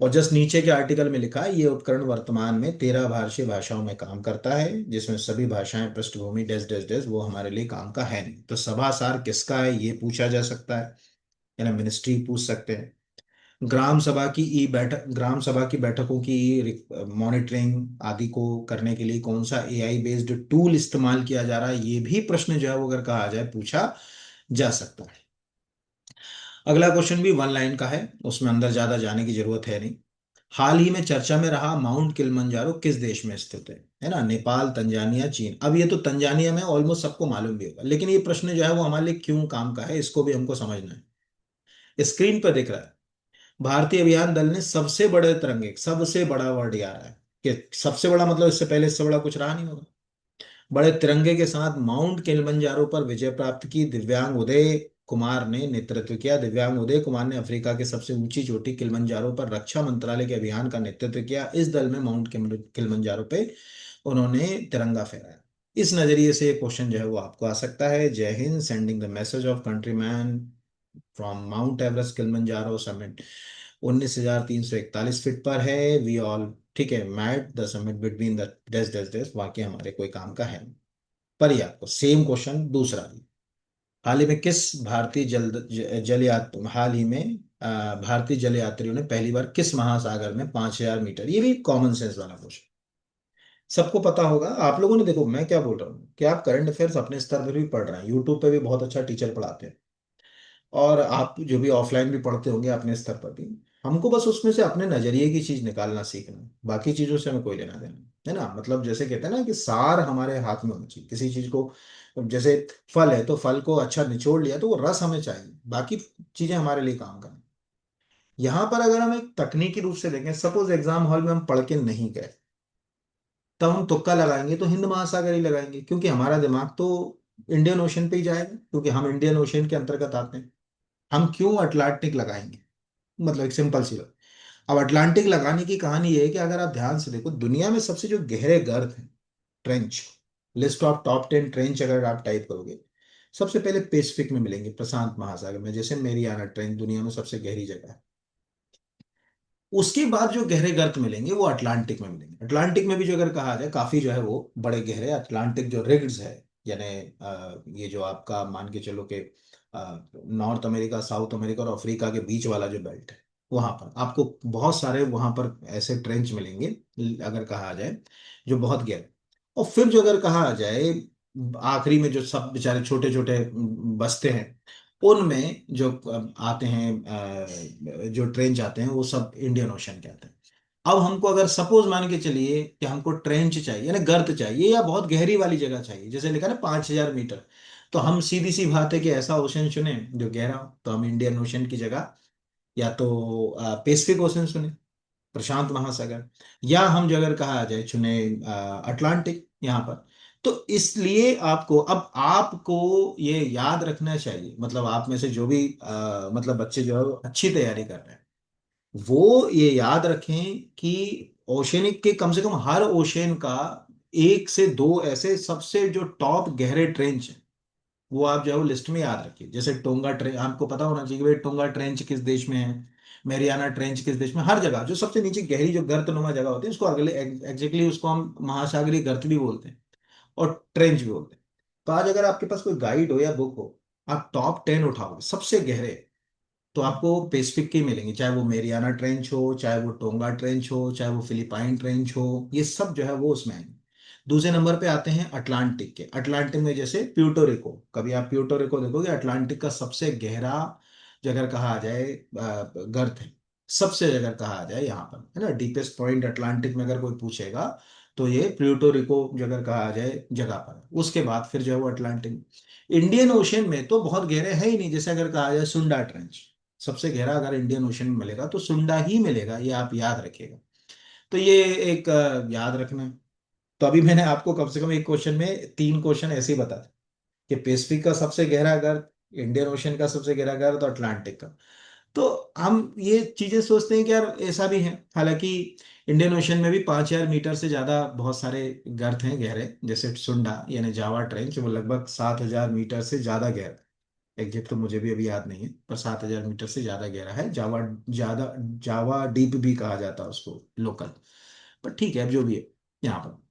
और जस्ट नीचे के आर्टिकल में लिखा है, ये उपकरण वर्तमान में 13 भारतीय भाषाओं में काम करता है, जिसमें सभी भाषाएं पृष्ठभूमि डैश डैश डैश वो हमारे लिए काम का है नहीं। तो सभासार किसका है ये पूछा जा सकता है, यानी मिनिस्ट्री पूछ सकते हैं। ग्राम सभा की बैठकों की मॉनिटरिंग आदि को करने के लिए कौन सा एआई बेस्ड टूल इस्तेमाल किया जा रहा है, ये भी प्रश्न जो है वो अगर कहा जाए पूछा जा सकता है। अगला क्वेश्चन भी वन लाइन का है, उसमें अंदर ज्यादा जाने की जरूरत है नहीं। हाल ही में चर्चा में रहा माउंट किलिमंजारो किस देश में स्थित है ना? नेपाल, तंजानिया, चीन। अब ये तो तंजानिया में ऑलमोस्ट सबको मालूम भी होगा, लेकिन ये प्रश्न जो है वो हमारे लिए क्यों काम का है, इसको भी हमको समझना है। स्क्रीन पर दिख रहा है, भारतीय अभियान दल ने सबसे बड़े तिरंगे, सबसे बड़ा वर्ड ये आ रहा है कि सबसे बड़ा, मतलब इससे पहले इससे बड़ा कुछ रहा नहीं होगा। बड़े तिरंगे के साथ माउंट किलिमंजारो पर विजय प्राप्त की दिव्यांग उदय कुमार ने नेतृत्व किया। दिव्यांग उदय कुमार ने अफ्रीका के सबसे ऊंची चोटी किलिमंजारो पर रक्षा मंत्रालय के अभियान का नेतृत्व किया। इस दल में माउंट किलिमंजारो पे उन्होंने तिरंगा फहराया। इस नजरिए से क्वेश्चन जो है वो आपको आ सकता है। Jai Hind, sending the message of countryman from Mount Everest Kilimanjaro summit 19,341 feet पर है। वी ऑल, ठीक है, met the summit between the dash dash dash, वाक्य हमारे कोई काम का है नहीं। पर ये आपको सेम क्वेश्चन दूसरा भी, हाल ही में किस भारतीय जल यात्री हाल ही में भारतीय जल यात्रियों ने पहली बार किस महासागर में 5,000 मीटर, ये भी कॉमन सेंस वाला क्वेश्चन, सबको पता होगा। आप लोगों ने, देखो मैं क्या बोल रहा हूँ कि आप करंट अफेयर्स अपने स्तर पर भी पढ़ रहे हैं, यूट्यूब पे भी बहुत अच्छा टीचर पढ़ाते हैं, और आप जो भी ऑफलाइन भी पढ़ते होंगे अपने स्तर पर भी। हमको बस उसमें से अपने नजरिए की चीज निकालना सीखना है, बाकी चीजों से हमें कोई लेना देना नहीं, है ना? मतलब जैसे कहते हैं ना कि सार हमारे हाथ में होना चाहिए किसी चीज को। जैसे फल है तो फल को अच्छा निचोड़ लिया तो वो रस हमें चाहिए, बाकी चीजें हमारे लिए काम करें। यहाँ पर अगर हम एक तकनीकी रूप से देखें, सपोज एग्जाम हॉल में हम पढ़ के नहीं गए, तब हम तुक्का लगाएंगे तो हिंद महासागर ही लगाएंगे, क्योंकि हमारा दिमाग तो इंडियन ओशन पे ही जाएगा, क्योंकि हम इंडियन ओशन के अंतर्गत आते हैं। हम क्यों अटलांटिक लगाएंगे? मतलब एक सिंपल सी बात। अब अटलांटिक लगाने की कहानी ये है कि अगर आप ध्यान से देखो, दुनिया में सबसे जो गहरे गर्त हैं, trench, list of top 10 trench अगर आप टाइप करोगे, सबसे पहले पैसिफिक में मिलेंगे, प्रशांत महासागर में, जैसे मेरियाना ट्रेंच दुनिया में सबसे गहरी जगह है। उसके बाद जो गहरे गर्त मिलेंगे वो अटलांटिक में मिलेंगे। अटलांटिक में भी जो अगर कहा जाए काफी जो है वो बड़े गहरे अटलांटिक जो रिग्स है, यानी ये जो आपका मान के चलो कि नॉर्थ अमेरिका, साउथ अमेरिका और अफ्रीका के बीच वाला जो बेल्ट है, वहां पर आपको बहुत सारे वहां पर ऐसे ट्रेंच मिलेंगे, अगर कहा जाए, जो बहुत गहरे। और फिर जो अगर कहा जाए आखिरी में जो सब बेचारे छोटे छोटे बस्ते हैं, उनमें जो आते हैं, जो ट्रेंच आते हैं, वो सब इंडियन ओशन के आते हैं। अब हमको अगर सपोज मान के चलिए कि हमको ट्रेंच चाहिए, यानी गर्त चाहिए, या बहुत गहरी वाली जगह चाहिए, जैसे लिखा ना 5,000 मीटर, तो हम सीधी सी बात है कि ऐसा ओशन चुने जो गहरा हो, तो हम इंडियन ओशन की जगह या तो पैसिफिक ओशन चुने, प्रशांत महासागर, या हम जो अगर कहा जाए चुने अटलांटिक यहाँ पर। तो इसलिए आपको ये याद रखना चाहिए, मतलब आप में से जो भी मतलब बच्चे जो है वो अच्छी तैयारी कर रहे हैं, वो ये याद रखें कि ओशनिक के कम से कम हर ओशन का एक से दो ऐसे सबसे जो टॉप गहरे ट्रेंच हैं, वो आप जो है वो लिस्ट में याद रखिए। जैसे टोंगा ट्रेंच आपको पता होना चाहिए कि भाई टोंगा ट्रेंच किस देश में है, मेरियाना ट्रेंच किस देश में। हर जगह जो सबसे नीचे गहरी जो गर्तनुमा जगह होती है, उसको अगले एग्जैक्टली उसको हम महासागरीय गर्त भी बोलते हैं और ट्रेंच भी बोलते हैं। तो आज अगर आपके पास कोई गाइड हो या बुक हो, आप टॉप 10 उठाओगे सबसे गहरे, तो आपको पैसिफिक के ही मिलेंगे, चाहे वो मेरियाना ट्रेंच हो, चाहे वो टोंगा ट्रेंच हो, चाहे वो फिलिपाइन ट्रेंच हो, ये सब जो है वो उसमें आएंगे। दूसरे नंबर पे आते हैं अटलांटिक के। अटलांटिक में जैसे प्यूर्टो रिको, कभी आप प्यूर्टो रिको देखोगे, अटलांटिक का सबसे गहरा जो अगर कहा जाए गर्त है, सबसे अगर कहा जाए यहाँ पर, है ना, डीपेस्ट पॉइंट अटलांटिक में अगर कोई पूछेगा तो ये प्यूर्टो रिको जो अगर कहा जाए जगह पर है। उसके बाद फिर जो है वो अटलांटिक। इंडियन ओशन में तो बहुत गहरे है ही नहीं, जैसे अगर कहा जाए सुंडा ट्रेंच, सबसे गहरा अगर इंडियन ओशन में मिलेगा तो सुंडा ही मिलेगा, ये आप याद रखिएगा। तो ये एक याद रखना है। तो अभी मैंने आपको कम से कम एक क्वेश्चन में 3 क्वेश्चन ऐसे ही बता दिए कि पैसिफिक का सबसे गहरा गर्त, इंडियन ओशन का सबसे गहरा गर्त और अटलांटिक का। तो हम ये चीजें सोचते हैं कि यार ऐसा भी है, हालांकि इंडियन ओशन में भी 5,000 मीटर से ज्यादा बहुत सारे गर्त हैं गहरे, जैसे सुंडा यानी जावा ट्रेंच, वो लगभग 7,000 मीटर से ज्यादा गहरा। एग्जैक्ट तो मुझे भी अभी याद नहीं है, पर 7,000 मीटर से ज्यादा गहरा है जावा। ज्यादा जावा डीप भी कहा जाता है उसको लोकल। पर ठीक है, अब जो भी है यहाँ पर।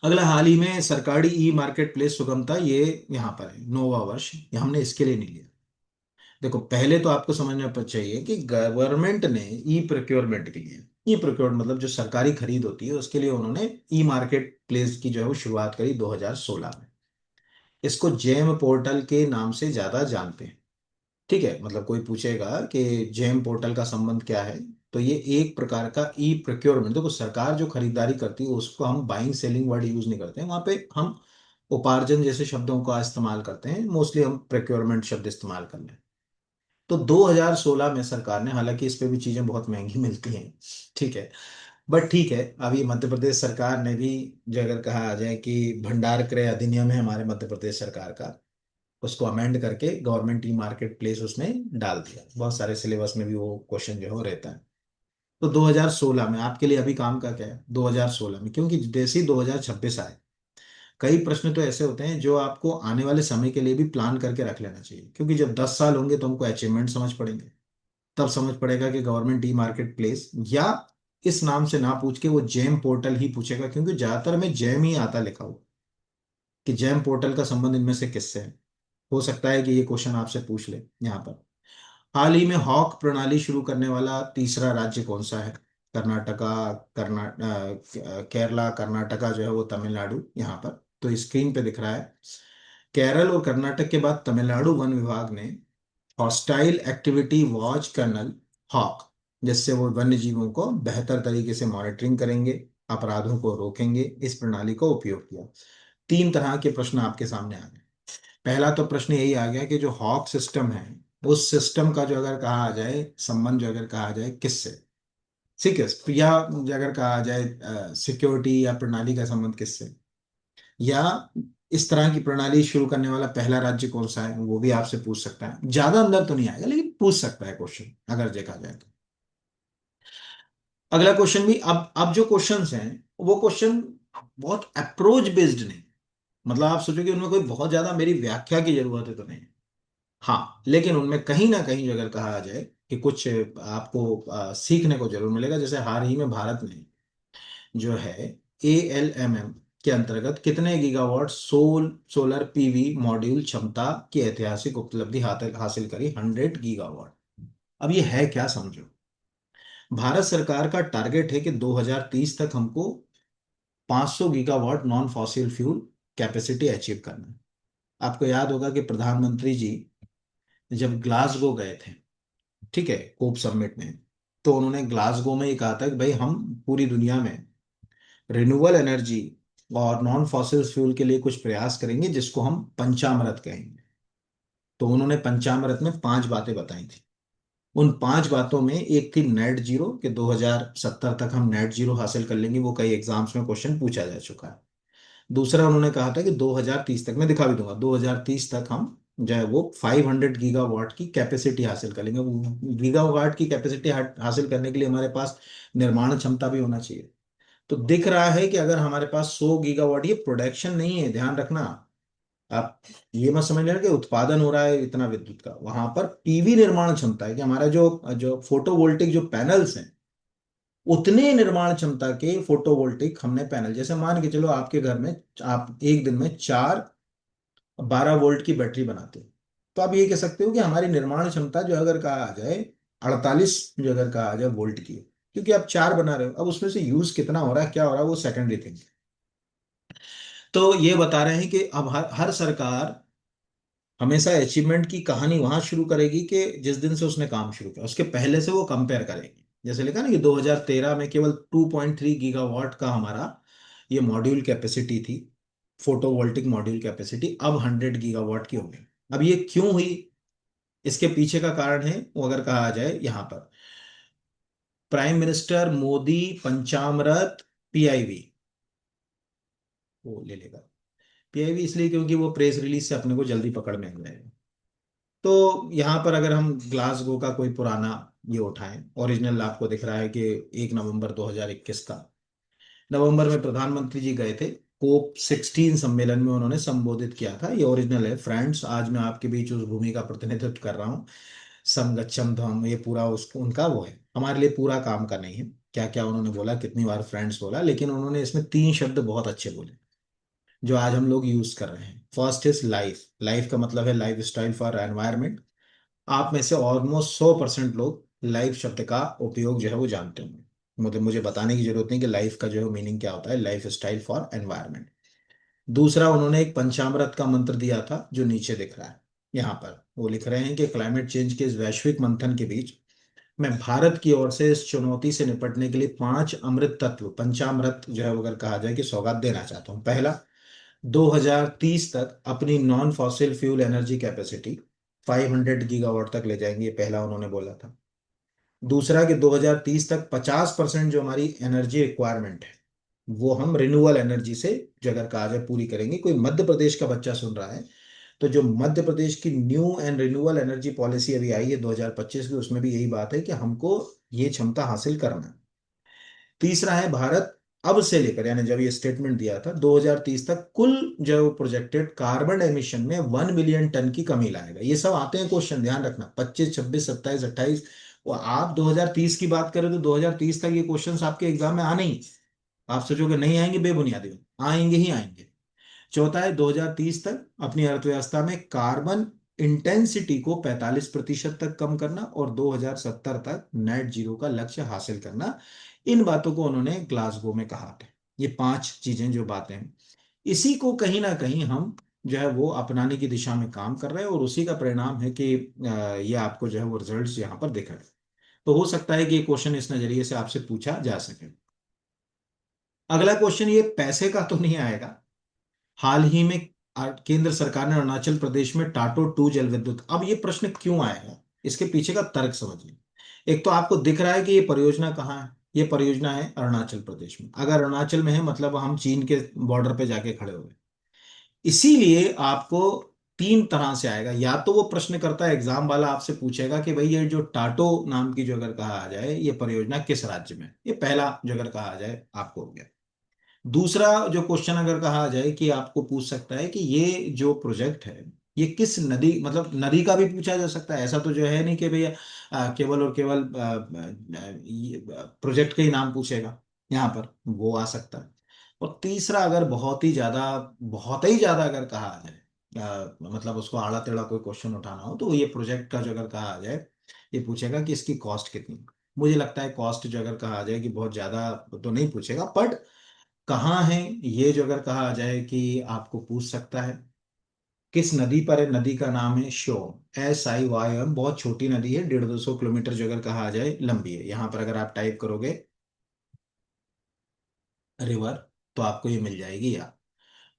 अगला, हाल ही में सरकारी ई मार्केट प्लेस सुगमता, ये यहाँ पर है, नोवा वर्ष, ये हमने इसके लिए नहीं लिया। देखो, पहले तो आपको समझना चाहिए कि गवर्नमेंट ने ई प्रोक्योरमेंट के लिए, ई प्रोक्योरमेंट मतलब जो सरकारी खरीद होती है उसके लिए उन्होंने ई मार्केट प्लेस की जो है वो शुरुआत करी 2016 में। इसको जेम पोर्टल के नाम से ज्यादा जानते हैं। ठीक है, मतलब कोई पूछेगा कि जेम पोर्टल का संबंध क्या है, तो ये एक प्रकार का ई प्रोक्योरमेंट, देखो सरकार जो खरीदारी करती है उसको हम बाइंग सेलिंग वर्ड यूज नहीं करते हैं वहां पे, हम उपार्जन जैसे शब्दों का इस्तेमाल करते हैं, मोस्टली हम प्रोक्योरमेंट शब्द इस्तेमाल कर लें। तो 2016 में सरकार ने, हालांकि इस पे भी चीजें बहुत महंगी मिलती हैं, ठीक है, बट ठीक है, अभी मध्य प्रदेश सरकार ने भी, जो अगर कहा आ जाए कि भंडार क्रय अधिनियम है हमारे मध्य प्रदेश सरकार का, उसको अमेंड करके गवर्नमेंट ई मार्केट प्लेस उसमें डाल दिया। बहुत सारे सिलेबस में भी वो क्वेश्चन जो है वो रहता है। तो 2016 में आपके लिए अभी काम का क्या है 2016 में, क्योंकि जैसे ही 2026 आए, कई प्रश्न तो ऐसे होते हैं जो आपको आने वाले समय के लिए भी प्लान करके रख लेना चाहिए, क्योंकि जब 10 साल होंगे तो हमको अचीवमेंट समझ पड़ेंगे। तब समझ पड़ेगा कि गवर्नमेंट ई मार्केट प्लेस, या इस नाम से ना पूछ के वो जेम पोर्टल ही पूछेगा, क्योंकि ज्यादातर में जेम ही आता लिखा हुआ, कि जेम पोर्टल का संबंध इनमें से किससे है। हो सकता है कि ये क्वेश्चन आपसे पूछ ले यहाँ पर। हाल ही में हॉक प्रणाली शुरू करने वाला तीसरा राज्य कौन सा है? कर्नाटका, केरला, कर्नाटका जो है वो तमिलनाडु यहाँ पर। तो स्क्रीन पे दिख रहा है, केरल और कर्नाटक के बाद तमिलनाडु वन विभाग ने hostile activity watch colonel, hawk, जिससे वो वन्य जीवों को बेहतर तरीके से मॉनिटरिंग करेंगे, अपराधों को रोकेंगे, इस प्रणाली का उपयोग किया। 3 तरह के प्रश्न आपके सामने आ गए। पहला तो प्रश्न यही आ गया कि जो हॉक सिस्टम है, उस सिस्टम का जो अगर कहा जाए संबंध, जो अगर कहा जाए किससे, ठीक है, या जो अगर कहा जाए सिक्योरिटी या प्रणाली का संबंध किससे, या इस तरह की प्रणाली शुरू करने वाला पहला राज्य कौन सा है, वो भी आपसे पूछ सकता है। ज्यादा अंदर तो नहीं आएगा लेकिन पूछ सकता है क्वेश्चन अगर देखा जाए तो। अगला क्वेश्चन भी, अब जो क्वेश्चंस हैं वो क्वेश्चन बहुत अप्रोच बेस्ड नहीं, मतलब आप सोचो कि उनमें कोई बहुत ज्यादा मेरी व्याख्या की जरूरत है तो नहीं। हाँ, लेकिन उनमें कहीं ना कहीं अगर कहा जाए कि कुछ आपको सीखने को जरूर मिलेगा। जैसे हाल ही में भारत ने जो है ALMM के अंतर्गत कितने गीगावाट सोलर पीवी मॉड्यूल क्षमता की ऐतिहासिक उपलब्धि हासिल करी? 100 गीगावाट। अब ये है क्या, समझो। भारत सरकार का टारगेट है कि 2030 तक हमको 500 gigawatt non fossil fuel capacity achieve करना है। आपको याद होगा कि प्रधानमंत्री जी जब ग्लासगो गए थे, ठीक है, कोप समिट में, तो उन्होंने ग्लासगो में ये कहा था कि भाई हम पूरी दुनिया में रिन्यूएबल एनर्जी और नॉन फॉसिल फ्यूल के लिए कुछ प्रयास करेंगे, जिसको हम पंचामृत कहेंगे। तो उन्होंने पंचामृत में 5 बातें बताई थी। उन 5 बातों में एक थी नेट जीरो, कि 2070 तक हम नेट जीरो हासिल कर लेंगे, वो कई एग्जाम्स में क्वेश्चन पूछा जा चुका है। दूसरा उन्होंने कहा था कि 2030 तक, मैं दिखा भी दूंगा, 2030 तक हम जो है वो 500 गीगावाट की कैपेसिटी हासिल कर लेंगे। गीगावाट की कैपेसिटी हासिल करने के लिए हमारे पास निर्माण क्षमता भी होना चाहिए। तो दिख रहा है कि अगर हमारे पास 100 गीगावाट, ये प्रोडक्शन नहीं है, ध्यान रखना। आप ये मत समझ लेना कि उत्पादन हो रहा है इतना विद्युत का, वहां पर पीवी निर्माण क्षमता है, कि हमारा जो जो फोटोवोल्टिक जो पैनल्स हैं, उतने निर्माण क्षमता के फोटोवोल्टिक हमने पैनल, जैसे मान के चलो आपके घर में आप एक दिन में 4 12 वोल्ट की बैटरी बनाते हो, तो आप ये कह सकते हो कि हमारी निर्माण क्षमता जो अगर कहा आ जाए 48, जो अगर कहा आ जाए वोल्ट की है, क्योंकि आप 4 बना रहे हो। अब उसमें से यूज कितना हो रहा है, क्या हो रहा है, वो सेकेंडरी थिंग। तो ये बता रहे हैं कि अब हर सरकार हमेशा अचीवमेंट की कहानी वहां शुरू करेगी कि जिस दिन से उसने काम शुरू किया, उसके पहले से वो कंपेयर करेगी। जैसे लिखा ना कि 2013 में केवल 2.3 गीगावाट का हमारा ये मॉड्यूल कैपेसिटी थी, फोटोवोल्टिक मॉड्यूल कैपेसिटी, अब 100 गीगावाट की हो गई। अब ये क्यों हुई, इसके पीछे का कारण है वो अगर कहा जाए यहाँ पर, प्राइम मिनिस्टर मोदी पंचामृत PIV, वो ले लेगा। PIV इसलिए क्योंकि वो प्रेस रिलीज से अपने को जल्दी पकड़ में आ जाएगा। तो यहाँ पर अगर हम ग्लासगो का कोई पुराना ये उठाएं, ओरिजिनल आपको दिख रहा है कि 1 नवंबर 2021 का, नवंबर में प्रधानमंत्री जी गए थे, कोप 16 सम्मेलन में उन्होंने संबोधित किया था। ये ओरिजिनल है फ्रेंड्स, आज मैं आपके बीच उस भूमि का प्रतिनिधित्व कर रहा हूँ। संगच्छम धम, ये पूरा उसको उनका वो है, हमारे लिए पूरा काम का नहीं है क्या क्या उन्होंने बोला, कितनी बार फ्रेंड्स बोला, लेकिन उन्होंने इसमें 3 शब्द बहुत अच्छे बोले जो आज हम लोग यूज कर रहे हैं। फर्स्ट इज लाइफ, लाइफ का मतलब है लाइफ स्टाइल फॉर एनवायरमेंट। आप में से ऑलमोस्ट 100% लोग लाइफ शब्द का उपयोग जो है वो जानते होंगे, मतलब मुझे बताने की जरूरत नहीं कि लाइफ का जो है मीनिंग क्या होता है, लाइफ स्टाइल फॉर एनवायरमेंट। दूसरा, उन्होंने एक पंचामृत का मंत्र दिया था जो नीचे दिख रहा है। यहाँ पर वो लिख रहे हैं कि क्लाइमेट चेंज के इस वैश्विक मंथन के बीच मैं भारत की ओर से इस चुनौती से निपटने के लिए 5 अमृत तत्व, पंचामृत जो है वो अगर कहा जाए कि सौगात देना चाहता हूँ। पहला, 2030 तक अपनी non fossil fuel energy capacity 500 gigawatt तक ले जाएंगे, ये पहला उन्होंने बोला था। दूसरा कि 2030 तक 50% जो हमारी एनर्जी रिक्वायरमेंट है वो हम रिन्यूएबल एनर्जी से जो अगर कहा जाए पूरी करेंगे। कोई मध्य प्रदेश का बच्चा सुन रहा है तो जो मध्य प्रदेश की new and renewable energy policy अभी आई है 2025 की, उसमें भी यही बात है कि हमको ये क्षमता हासिल करना है। तीसरा है, भारत अब से लेकर, यानी जब ये स्टेटमेंट दिया था 2030 तक कुल जो प्रोजेक्टेड कार्बन एमिशन में 1 मिलियन टन की कमी लाएगा। ये सब आते हैं क्वेश्चन, ध्यान रखना, 25, 26, 27, 28। और आप 2030 की बात करें तो 2030 तक ये क्वेश्चंस आपके एग्जाम में आने ही, आप सोचोगे नहीं आएंगे, बेबुनियादी आएंगे ही आएंगे। चौथा है, 2030 तक अपनी अर्थव्यवस्था में कार्बन इंटेंसिटी को 45% तक कम करना और 2070 तक नेट जीरो का लक्ष्य हासिल करना। इन बातों को उन्होंने ग्लासगो में कहा था। ये 5 चीजें जो बातें हैं, इसी को कहीं ना कहीं हम जो है वो अपनाने की दिशा में काम कर रहे हैं और उसी का परिणाम है कि ये आपको जो है वो रिजल्ट्स यहाँ पर दिख रहे हैं। तो हो सकता है कि ये क्वेश्चन इस नजरिए से आपसे पूछा जा सके। अगला क्वेश्चन, ये पैसे का तो नहीं आएगा। हाल ही में केंद्र सरकार ने अरुणाचल प्रदेश में टाटो 2 जल विद्युत, अब ये प्रश्न क्यों आएगा, इसके पीछे का तर्क समझिए। एक तो आपको दिख रहा है कि ये परियोजना कहाँ है, ये परियोजना है अरुणाचल प्रदेश में। अगर अरुणाचल में है मतलब हम चीन के बॉर्डर पे जाके खड़े हुए, इसीलिए आपको 3 तरह से आएगा। या तो वो प्रश्न करता है एग्जाम वाला, आपसे पूछेगा कि भाई ये जो टाटो नाम की जो अगर कहा आ जाए ये परियोजना किस राज्य में है? ये पहला जो अगर कहा आ जाए आपको हो गया। दूसरा जो क्वेश्चन अगर कहा जाए कि आपको पूछ सकता है कि ये जो प्रोजेक्ट है ये किस नदी, मतलब नदी का भी पूछा जा सकता है, ऐसा तो जो है नहीं कि भैया केवल और केवल प्रोजेक्ट का ही नाम पूछेगा, यहाँ पर वो आ सकता है। और तीसरा, अगर बहुत ही ज्यादा अगर कहा आ जाए, मतलब उसको आड़ा टेढ़ा कोई क्वेश्चन उठाना हो तो ये प्रोजेक्ट का जो अगर कहा आ जाए, ये पूछेगा कि इसकी कॉस्ट कितनी। मुझे लगता है कॉस्ट जो अगर कहा आ जाए कि बहुत ज्यादा तो नहीं पूछेगा, बट कहाँ है ये जो अगर कहा जाए कि आपको पूछ सकता है। किस नदी पर है, नदी का नाम है श्योम, SIYM, बहुत छोटी नदी है, 150-200 किलोमीटर जो अगर कहा जाए लंबी है। यहाँ पर अगर आप टाइप करोगे रिवर तो आपको ये मिल जाएगी।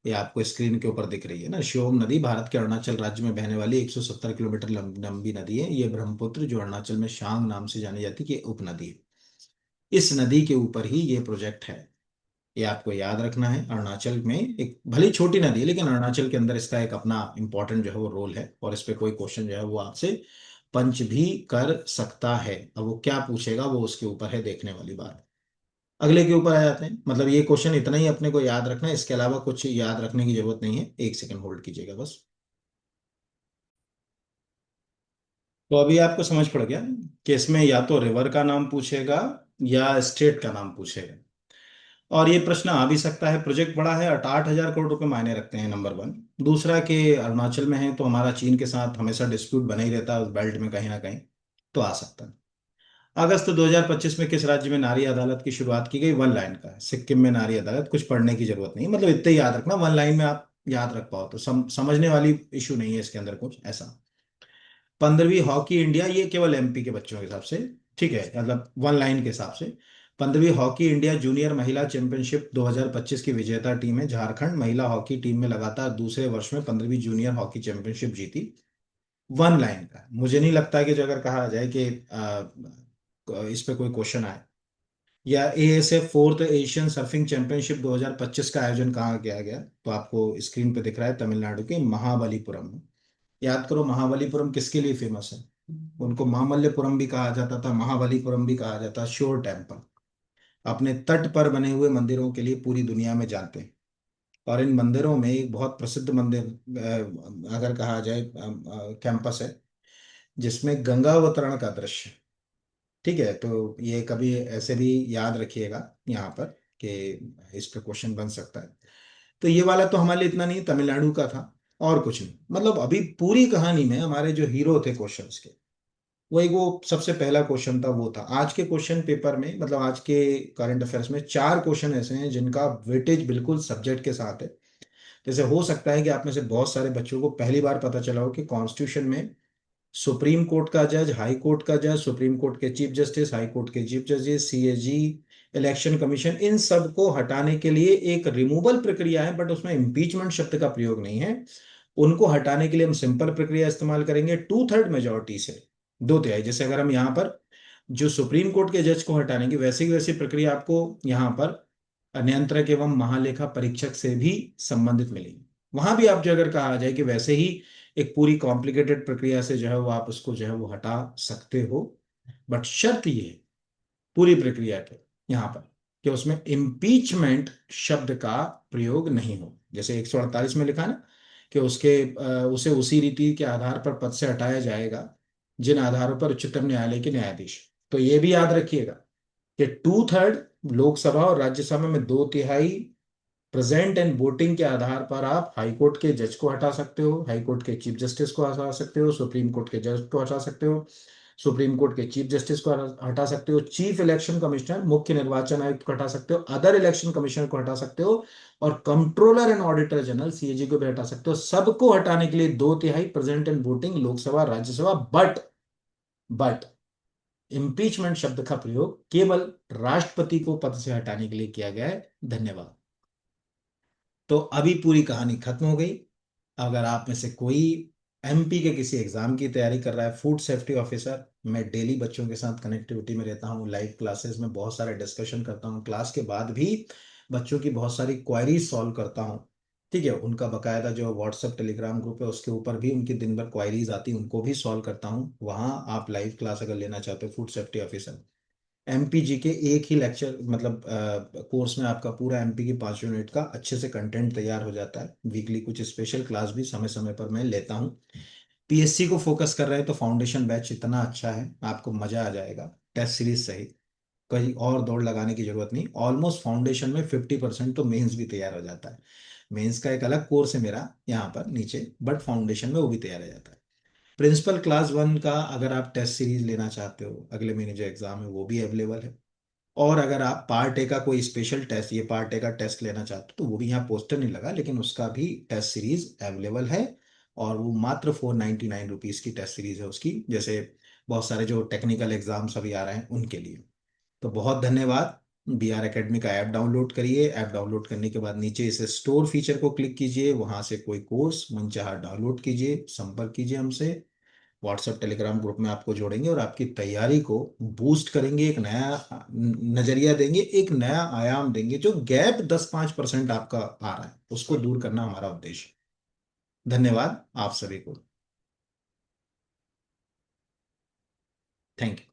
ये आपको स्क्रीन के ऊपर दिख रही है ना, श्योम नदी भारत के अरुणाचल राज्य में बहने वाली 170 किलोमीटर लंबी नदी है। ये ब्रह्मपुत्र जो अरुणाचल में शांग नाम से जानी जाती है, कि उपनदी है। इस नदी के ऊपर ही ये प्रोजेक्ट है। ये आपको याद रखना है। अरुणाचल में एक भले ही छोटी नदी है लेकिन अरुणाचल के अंदर इसका एक अपना इंपॉर्टेंट जो है वो रोल है, और इस पे कोई क्वेश्चन जो है वो आपसे पंच भी कर सकता है। अब वो क्या पूछेगा वो उसके ऊपर है, देखने वाली बात। अगले के ऊपर आ जाते हैं, मतलब ये क्वेश्चन इतना ही अपने को याद रखना है, इसके अलावा कुछ याद रखने की जरूरत नहीं है। 1 सेकंड होल्ड कीजिएगा बस। तो अभी आपको समझ पड़ गया कि इसमें या तो रिवर का नाम पूछेगा या स्टेट का नाम पूछेगा। और ये प्रश्न आ भी सकता है, प्रोजेक्ट बड़ा है, 68,000 करोड़ रुपए मायने रखते हैं, नंबर वन। दूसरा कि अरुणाचल में है तो हमारा चीन के साथ हमेशा डिस्प्यूट बना ही रहता है उस बेल्ट में कहीं ना कहीं, तो आ सकता है। अगस्त 2025 में किस राज्य में नारी अदालत की शुरुआत की गई? 1 लाइन का है, सिक्किम में नारी अदालत, कुछ पढ़ने की जरूरत नहीं, मतलब इतना ही याद रखना, 1 लाइन में आप याद रख पाओ तो समझने वाली इशू नहीं है इसके अंदर कुछ ऐसा। 15वीं हॉकी इंडिया, ये केवल MP के बच्चों के हिसाब से, ठीक है, मतलब 1 लाइन के हिसाब से। 15वीं हॉकी इंडिया जूनियर महिला चैंपियनशिप 2025 की विजेता टीम है झारखंड महिला हॉकी टीम में लगातार दूसरे वर्ष में 15वीं जूनियर हॉकी चैंपियनशिप जीती। 1 लाइन का है। मुझे नहीं लगता कि जो अगर कहा जाए कि इस पे कोई क्वेश्चन आए। या ASF fourth Asian surfing championship 2025 का आयोजन कहाँ किया गया? तो आपको स्क्रीन पे दिख रहा है, तमिलनाडु के महाबलीपुरम में। याद करो महाबलीपुरम किसके लिए फेमस है? उनको महामल्लपुरम भी कहा जाता था, महाबलीपुरम भी कहा जाता, श्योर टेम्पल। अपने तट पर बने हुए मंदिरों के लिए पूरी दुनिया में जानते हैं। और इन मंदिरों में एक बहुत प्रसिद्ध मंदिर, अगर कहा जाए, कैंपस है जिसमें गंगावतरण का दृश्य। ठीक है, तो ये कभी ऐसे भी याद रखिएगा यहाँ पर कि इस पे क्वेश्चन बन सकता है। तो ये वाला तो हमारे लिए इतना नहीं, तमिलनाडु का था। और कुछ नहीं, मतलब अभी पूरी कहानी में हमारे जो हीरो थे क्वेश्चंस के, वही वो सबसे पहला क्वेश्चन था, वो था आज के क्वेश्चन पेपर में, मतलब आज के करंट अफेयर्स में चार क्वेश्चन ऐसे हैं जिनका वेटेज बिल्कुल सब्जेक्ट के साथ है। जैसे हो सकता है कि आप में से बहुत सारे बच्चों को पहली बार पता चला हो कि कॉन्स्टिट्यूशन में सुप्रीम कोर्ट का जज, हाई कोर्ट का जज, सुप्रीम कोर्ट के चीफ जस्टिस, हाई कोर्ट के chief justice, CAG, election commission, इन सब को हटाने के लिए एक रिमूवल प्रक्रिया है, बट उसमें इम्पीचमेंट शब्द का प्रयोग नहीं है। उनको हटाने के लिए हम सिंपल प्रक्रिया इस्तेमाल करेंगे, 2/3 मेजोरिटी से, 2/3। जैसे अगर हम यहाँ पर जो सुप्रीम कोर्ट के जज को हटाने की वैसी की वैसी प्रक्रिया आपको यहाँ पर नियंत्रक एवं महालेखा परीक्षक से भी संबंधित मिलेगी। वहां भी आप जो अगर कहा जाए कि वैसे ही एक पूरी कॉम्प्लिकेटेड प्रक्रिया से जो है वो आप उसको जो है वो हटा सकते हो, बट शर्त ये है पूरी प्रक्रिया के यहाँ पर कि उसमें इम्पीचमेंट शब्द का प्रयोग नहीं हो। जैसे 148 में लिखा ना कि उसे उसी रीति के आधार पर पद से हटाया जाएगा जिन आधारों पर उच्चतम न्यायालय के न्यायाधीश। तो ये भी याद रखिएगा कि 2/3 लोकसभा और राज्यसभा में 2/3 प्रेजेंट एंड वोटिंग के आधार पर आप हाई कोर्ट के जज को हटा सकते हो, हाई कोर्ट के चीफ जस्टिस को हटा सकते हो, सुप्रीम कोर्ट के जज को हटा सकते हो, सुप्रीम कोर्ट के चीफ जस्टिस को हटा सकते हो, चीफ इलेक्शन कमिश्नर मुख्य निर्वाचन आयुक्त को हटा सकते हो, अदर इलेक्शन कमिश्नर को हटा सकते हो, और controller and auditor general CAG को भी हटा सकते हो। सबको हटाने के लिए 2/3 present and voting Lok Sabha Rajya Sabha, but impeachment शब्द का प्रयोग केवल राष्ट्रपति को पद से हटाने के लिए किया गया है। धन्यवाद। तो अभी पूरी कहानी खत्म हो गई। अगर आप में से कोई एमपी के किसी एग्जाम की तैयारी कर रहा है, फूड सेफ्टी ऑफिसर, मैं डेली बच्चों के साथ कनेक्टिविटी में रहता हूँ, लाइव क्लासेस में बहुत सारे डिस्कशन करता हूँ, क्लास के बाद भी बच्चों की बहुत सारी क्वायरीज सॉल्व करता हूँ। ठीक है, उनका बकायदा जो व्हाट्सएप टेलीग्राम ग्रुप है उसके ऊपर भी उनकी दिन भर क्वायरीज आती हैं, उनको भी सॉल्व करता हूँ। वहाँ आप लाइव क्लास अगर लेना चाहते हो फूड सेफ्टी ऑफिसर, एमपीजी के एक ही लेक्चर, मतलब कोर्स में आपका पूरा एमपी की 5 यूनिट का अच्छे से कंटेंट तैयार हो जाता है। वीकली कुछ स्पेशल क्लास भी समय समय पर मैं लेता हूँ। पीएससी को फोकस कर रहे हैं तो फाउंडेशन बैच इतना अच्छा है, आपको मजा आ जाएगा। टेस्ट सीरीज सहित कहीं और दौड़ लगाने की जरूरत नहीं, ऑलमोस्ट फाउंडेशन में 50% तो मेंस भी तैयार हो जाता है। मेंस का एक अलग कोर्स है मेरा यहाँ पर नीचे, बट फाउंडेशन में वो भी तैयार हो जाता है। प्रिंसिपल क्लास 1 का अगर आप टेस्ट सीरीज लेना चाहते हो, अगले महीने जो एग्जाम है वो भी अवेलेबल है। और अगर आप पार्ट ए का कोई स्पेशल टेस्ट, ये पार्ट ए का टेस्ट लेना चाहते हो, तो वो भी यहाँ पोस्टर नहीं लगा, लेकिन उसका भी टेस्ट सीरीज अवेलेबल है। और वो मात्र 499 रुपीज़ की टेस्ट सीरीज है उसकी, जैसे बहुत सारे जो टेक्निकल एग्जाम्स अभी आ रहे हैं उनके लिए। तो बहुत धन्यवाद। बी आर अकेडमी का ऐप डाउनलोड करिए, ऐप डाउनलोड करने के बाद नीचे इसे स्टोर फीचर को क्लिक कीजिए, वहां से कोई कोर्स मनचाहा डाउनलोड कीजिए, संपर्क कीजिए हमसे। व्हाट्सएप टेलीग्राम ग्रुप में आपको जोड़ेंगे और आपकी तैयारी को बूस्ट करेंगे, एक नया नजरिया देंगे, एक नया आयाम देंगे। जो गैप 10-5% आपका आ रहा है उसको दूर करना हमारा उद्देश्य है। धन्यवाद आप सभी को। Thank you.